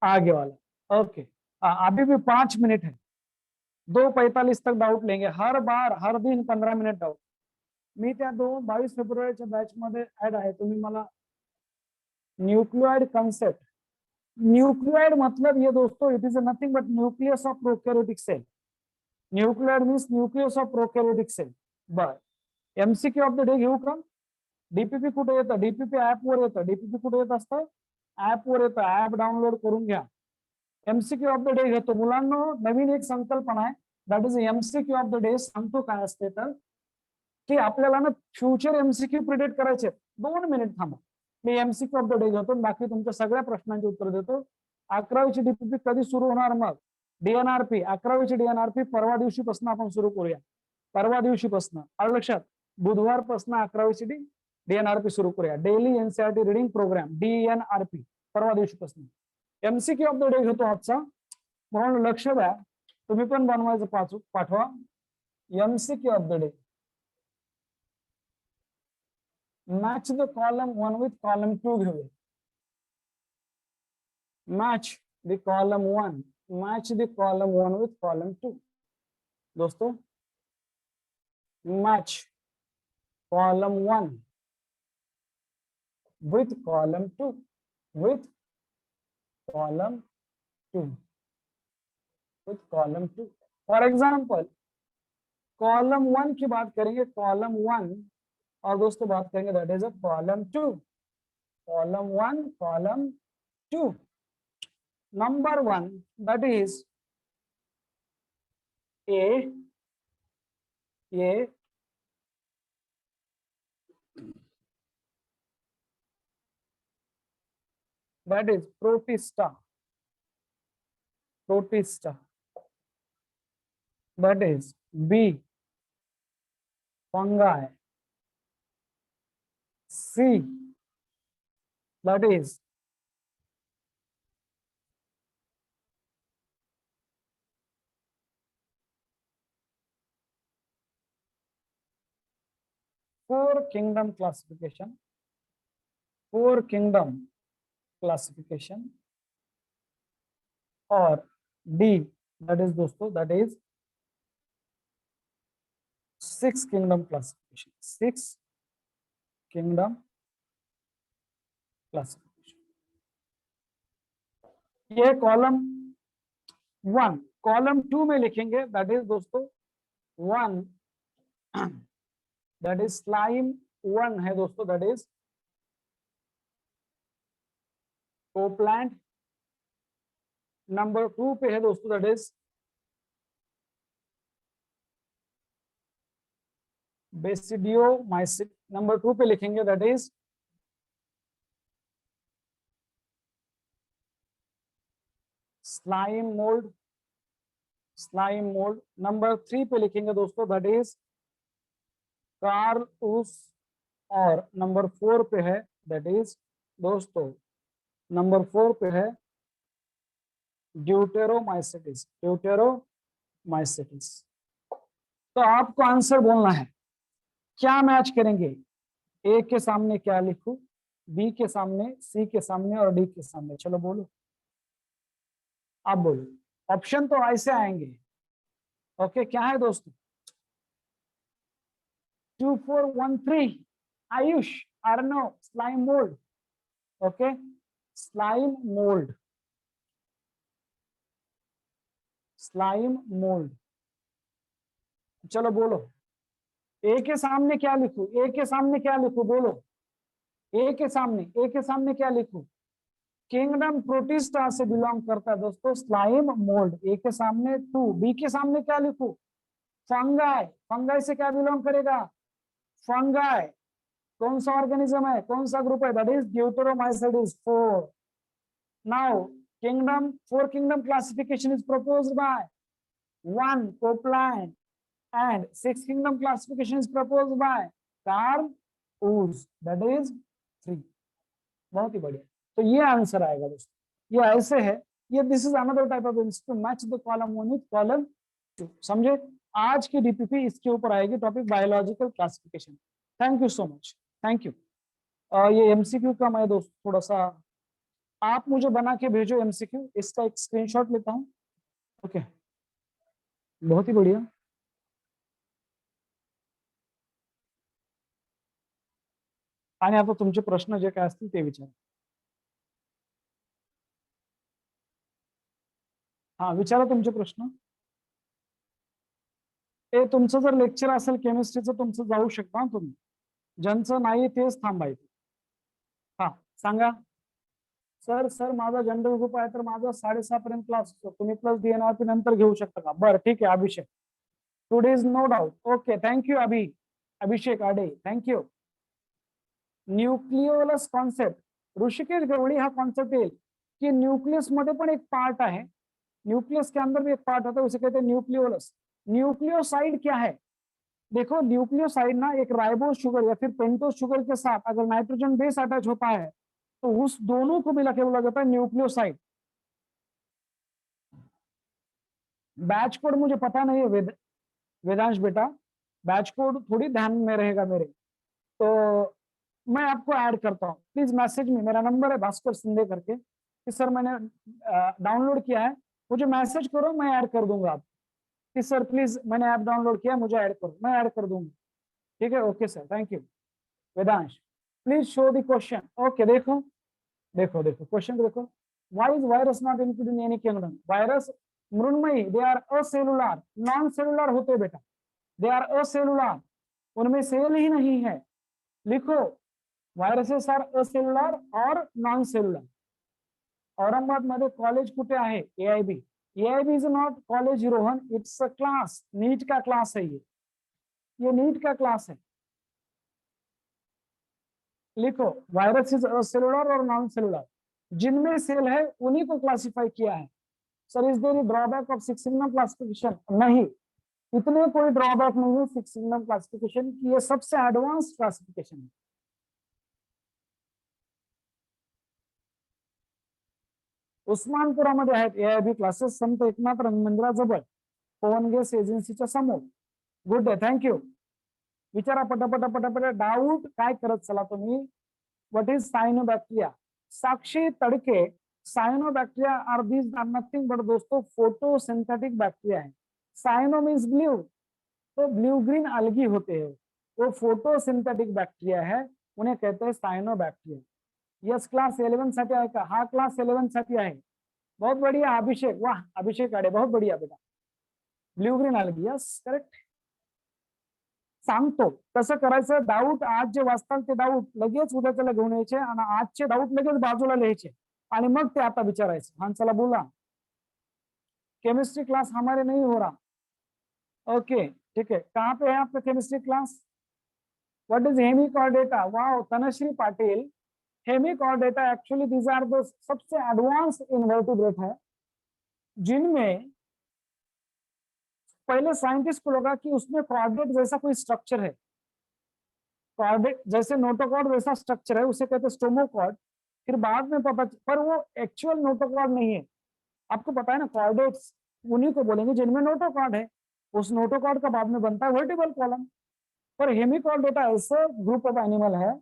आगे वाला. ओके, अभी भी 5 मिनट है. 2:45 तक डाउट लेंगे. हर बार हर दिन 15 मिनिट डाउट. मी त्या 22 फेब्रुवारीच्या बॅच मध्ये ऍड आहे. तुम्ही मला न्यूक्लियोइड कंसेप्ट, न्यूक्लियोइड मतलब ये दोस्तों it is nothing but nucleus of prokaryotic cell. Nucleoid means nucleus of prokaryotic cell. बर, एमसीक्यू ऑफ द डे घेऊ का? डीपीपी कुठे येतं? डीपीपी ऍप वर येतं. डीपीपी कुठे येत असतं? ऍप वर येतं. ऍप डाउनलोड करून घ्या. एमसीक्यू ऑफ द डे घेतो. मुलांना नवीन एक संकल्पना आहे, that is MCQ of the day. सांगतो काय असते तर, की आपल्याला ना फ्युचर एमसीक्यू प्रिडिक्ट करायचे. 2 मिनिट थांबा, मी एमसीक्यू ऑफ द डे घेतो, बाकी तुमच्या सगळ्या प्रश्नांची उत्तर देतो. 11वीची डीपीपी कधी सुरू होणार? मग डीएनआरपी 11वीची डीएनआरपी परवा दिवशीपासून आपण सुरू करूया. परवा दिवशीपासून, आलं लक्षात? बुधवारपासून 11वीची डीएनआरपी सुरू करूया. डेली एनसीआरटी रिडिंग प्रोग्राम डीएनआरपी परवा दिवशीपासून. एमसीक्यू ऑफ द डे घेतो आजचा. म्हणून लक्ष द्या, तुम्ही पण बनवायचं पाठवा. MCQ of the day. Match the column 1 with column 2 घेऊया. Match the column 1, match the column 1 with column 2. दोस्तों match column 1 with column 2, with column 2, with column 2. For example, column 1 की बात करेंगे, कॉलम 1, और दोस्तों बात करेंगे that is a column 2. Column 1, column 2. Number 1 that is a, that is protista, protista. That is B, fungi. C, that is four kingdom classification, four kingdom classification. और D, that is दोस्तों that is six kingdom classification, six kingdom classification. ये column 1. Column 2 में लिखेंगे that is दोस्तों 1, that is slime 1 है दोस्तों, that is कोप्लांट. Number 2 पे है दोस्तों दैट इज बेसिडियोमाइसिट. नंबर 2 पे लिखेंगे that is slime mould, slime mould. Number 3 पे लिखेंगे दोस्तों दैट इज कार्लउस. और नंबर 4 पे है दैट इज दोस्तों, नंबर 4 पे है ड्यूटेरोमाइसिटिस, ड्यूटेरोमाइसिटिस. तो आपको आंसर बोलना है, क्या मैच करेंगे? ए के सामने क्या लिखूं, बी के सामने, सी के सामने और डी के सामने? चलो बोलो, आप बोलो. ऑप्शन तो ऐसे आएंगे. ओके, क्या है दोस्तों? 2413 आयुष, अर्नो, slime mould. Okay, slime mould, slime mould. चलो बोलो, ए के सामने क्या लिखूं, ए के सामने क्या लिखूं? बोलो, ए के सामने, ए के सामने क्या लिखूं? किंगडम प्रोटिस्टा से बिलोंग करता है दोस्तों स्लाइम मोल्ड. ए के सामने 2. बी के सामने क्या लिखूं? फंगाई. फंगाई से क्या बिलोंग करेगा? फंगाई. कौन सा ऑर्गेनिज्म है, कौन सा ग्रुप है? That is deuteromycetes 4. Now kingdom, 4 kingdom classification is proposed by 1 Copeland and 6 kingdom classification is proposed by Carl Wood, that is 3. बहुत ही बढ़िया. तो ये आंसर आएगा दोस्तों. ये ऐसे है, ये this is another type of to match the column 1 with column 2. समझे? आज की डीपीपी इसके ऊपर आएगी, topic biological classification. Thank you so much, thank you. ये एमसीक्यू का मैं दोस्त थोड़ा सा आप मुझे बना के भेजो एमसीक्यू, इसका एक स्क्रीनशॉट लेता हूँ. ओके, बहुत ही बढ़िया. आणि आता तुमचे प्रश्न जे काय असतील ते विचारा. हा, विचारा तुमचे प्रश्न. ते तुमचं जर लेक्चर असेल केमिस्ट्रीचं, तुमचं जाऊ शकता तुम्ही. ज्यांचं नाही तेच थांबायचं. हा, सांगा. सर सर माझा जनरल ग्रुप आहे, तर माझा 6:30 पर्यंत क्लास असतो. तुम्ही प्लस डीएनआरपी नंतर घेऊ शकता का? बरं ठीक आहे Abhishek. Today is no doubt. Okay, thank you Abhishek Ade, thank you. Nucleolus concept, Rishikesh Gawali हा कॉन्सेप्ट येईल कि न्यूक्लियस मध्ये पण एक पार्ट है, न्यूक्लियस के अंदर भी एक पार्ट होता है, उसे कहते हैं न्यूक्लियोलस. न्यूक्लियोसाइड क्या है? देखो, न्यूक्लियोसाइड ना एक राइबोस शुगर या फिर पेंटोस शुगर के साथ अगर नाइट्रोजन बेस अटैच होता है तो उस दोनों को मिला के बोला जाता है न्यूक्लियोसाइड. बैच कोड मुझे पता नहीं है वेदांश बेटा, बैच कोड थोड़ी ध्यान में रहेगा मेरे. तो मैं आपको ऐड करता हूँ, प्लीज मैसेज में, मेरा नंबर है भास्कर सिंधे करके कि सर मैंने डाउनलोड किया है, मुझे मैसेज करो, मैं ऐड कर दूंगा आप कि सर प्लीज मैंने ऐप डाउनलोड किया, मुझे ऐड करो, मैं ऐड कर दूंगा। ठीक है, okay sir, thank you. Vedansh please show the question. Okay, देखो देखो देखो क्वेश्चन देखो, why is virus not included in any kingdom? Virus Mrinmayi, they are acellular, non cellular होते बेटा, दे आर असेलुलर, उनमें सेल ही नहीं है। लिखो, वायरसेस आर असेलुलर और नॉन सेलुलर। औरंगाबाद मध्ये कॉलेज कुठे आहे? AIB. AIB is not college Rohan, it's a class, NEET का क्लास है ये नीट का क्लास है। लिखो, वायरस इज सेलुलर और नॉन सेलुलर, जिनमें सेल है उन्हीं को क्लासिफाई किया है। Sir is there drawback of six sigma classification? नहीं, इतने कोई ड्रॉबैक नहीं है सिक्स सिग्मा क्लासिफिकेशन की, ये सबसे एडवांस क्लासिफिकेशन है। उस्मानपुरामध्ये आहेत एआयबी क्लासेस, संत एकनाथ मंदिराजवळ, पवन गॅस एजन्सीच्या समोर। Good day, thank you. विचारा पटापटा पटापटा डाऊट काय करत चला तुम्ही। What is cyanobacteria? Sakshi Tadke, cyanobacteria are these are nothing but दोस्तों फोटोसिंथेटिक बैक्टीरिया है। साइनो मीन्स ब्लू, तो ब्लू ग्रीन अलगी होते हैं, वो फोटोसिंथेटिक बैक्टीरिया है, उन्हें कहते हैं सायनोबॅक्टेरिया। यस, क्लास 11 साठी आहे का? हा क्लास 11 साठी आहे। बहुत बढ़िया अभिषेक, वाह अभिषेक आडे, बहुत बढ़िया बेटा। Blue green अलगी, yes correct. सांगतो कसं करायचं, डाऊट आज जे वाचताल ते डाऊट लगेच उद्याच्याला घेऊन यायचे आणि आजचे डाऊट लगेच बाजूला लिहायचे आणि मग ते आता विचारायचं। हाँ चला बोला, केमिस्ट्री क्लास हमारे नहीं हो रहा। ओके ठीक है, कहाँ पे है आपका chemistry class? What is hemichordata? Wow Tanashree Patil, hemichordata actually these are the सबसे एडवांस इनवर्टिब्रेट है, जिनमें पहले साइंटिस्ट को लगा कि उसमें कॉर्डेट जैसा कोई स्ट्रक्चर है, कॉर्डेट जैसे नोटोकॉर्ड वैसा स्ट्रक्चर है, उसे कहते हैं स्टोमोकॉर्ड। फिर बाद में पता, पर वो एक्चुअल नोटोकॉर्ड नहीं है। आपको पता है ना, कॉर्डेट्स उन्हीं को बोलेंगे जिनमें नोटोकॉर्ड है, उस नोटोकॉर्ड का बाद में बनता है वर्टिबल कॉलम। पर हेमिकॉर्डेटा ऐसे ग्रुप ऑफ एनिमल है,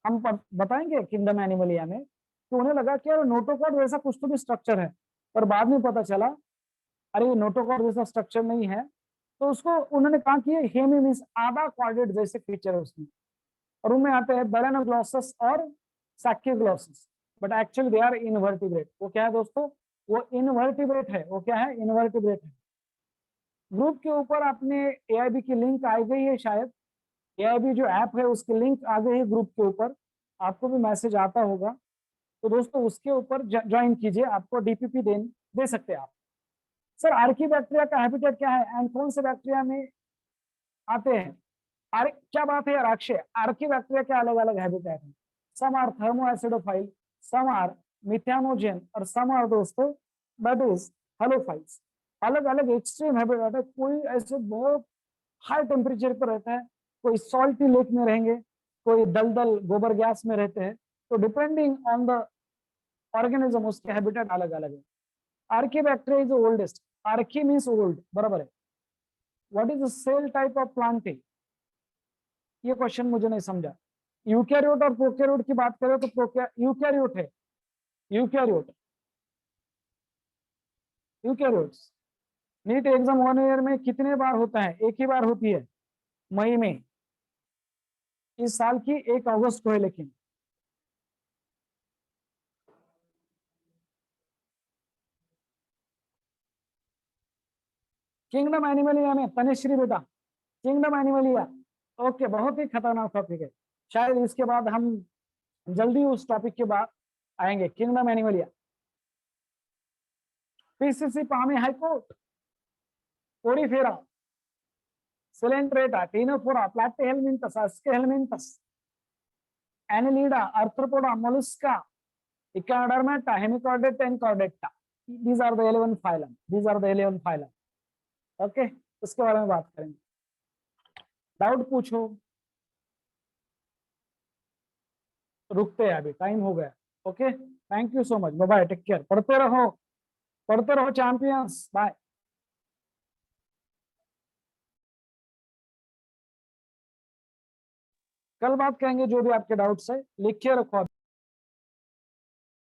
हम बताएंगे किंगडम एनिमलिया में, तो उन्हें लगा कि यार नोटोकॉर्ड वैसा कुछ तो भी स्ट्रक्चर है, पर बाद में पता चला अरे नोटोकॉर्ड जैसा स्ट्रक्चर नहीं है, तो उसको उन्होंने कहा कि हेमी मीन्स आधा कॉर्डेट जैसे फीचर है उसमें, और उनमें आते हैं बैलेनोग्लॉसस और saccoglossus, but actually they are invertebrate. वो क्या है दोस्तों? वो इनवर्टिब्रेट है। वो क्या है? इनवर्टिब्रेट है। ग्रुप के ऊपर आपने एआईबी की लिंक आ गई है, शायद एआईबी जो ऐप है उसकी लिंक आ गई है ग्रुप के ऊपर, आपको भी मैसेज आता होगा, तो दोस्तों उसके ऊपर ज्वाइन कीजिए, आपको डीपीपी दे सकते हैं आप। सर आर्की बैक्टीरिया का हैबिटेट क्या है एंड कौन से बैक्टीरिया में आते हैं? क्या बात है यार अक्षय, आर्की बैक्टीरिया के अलग अलग हैबिटेट हैं। Some are thermo acidophile, some are methanogen और सम आर दोस्तों दैट इज हेलोफाइल्स। अलग अलग एक्सट्रीम हैबिटेट है, कोई ऐसे बहुत हाई टेम्परेचर पर रहता है, कोई सॉल्टी लेक में रहेंगे, कोई दलदल गोबर गैस में रहते हैं, तो डिपेंडिंग ऑन द ऑर्गेनिज्म उसके हैबिटेट अलग अलग है। Archaebacteria is oldest, archae means old, बराबर है। What is the cell type of planting? ये क्वेश्चन मुझे नहीं समझा। यूकैरियोट और प्रोकैरियोट की बात करें तो यूकैरियोट है, eukaryote, eukaryotes. NEET exam 1 year में कितने बार होता है? एक ही बार होती है, मई में, इस साल की 1 अगस्त को है। लेकिन किंगडम एनिमलिया में तनिश्री बेटा, किंगडम एनिमलिया, ओके, बहुत ही खतरनाक टॉपिक है, शायद इसके बाद हम जल्दी उस टॉपिक के बाद आएंगे। किंगडम एनिमलिया, पीसीसी पामी high court, porifera, coelenterata, ctenophora, platyhelminthes, aschelminthes, annelida, arthropoda, mollusca, echinodermata, hemichordata, and chordata. these are the 11 phylum, these are the 11 phylum। Okay, उसके बारे में बात करेंगे। डाउट पूछो, रुकते हैं अभी, टाइम हो गया। Okay, thank you so much, bye bye, take care, पढ़ते रहो चैंपियंस, बाय। कल बात करेंगे जो भी आपके डाउट्स है, लिख के रखो।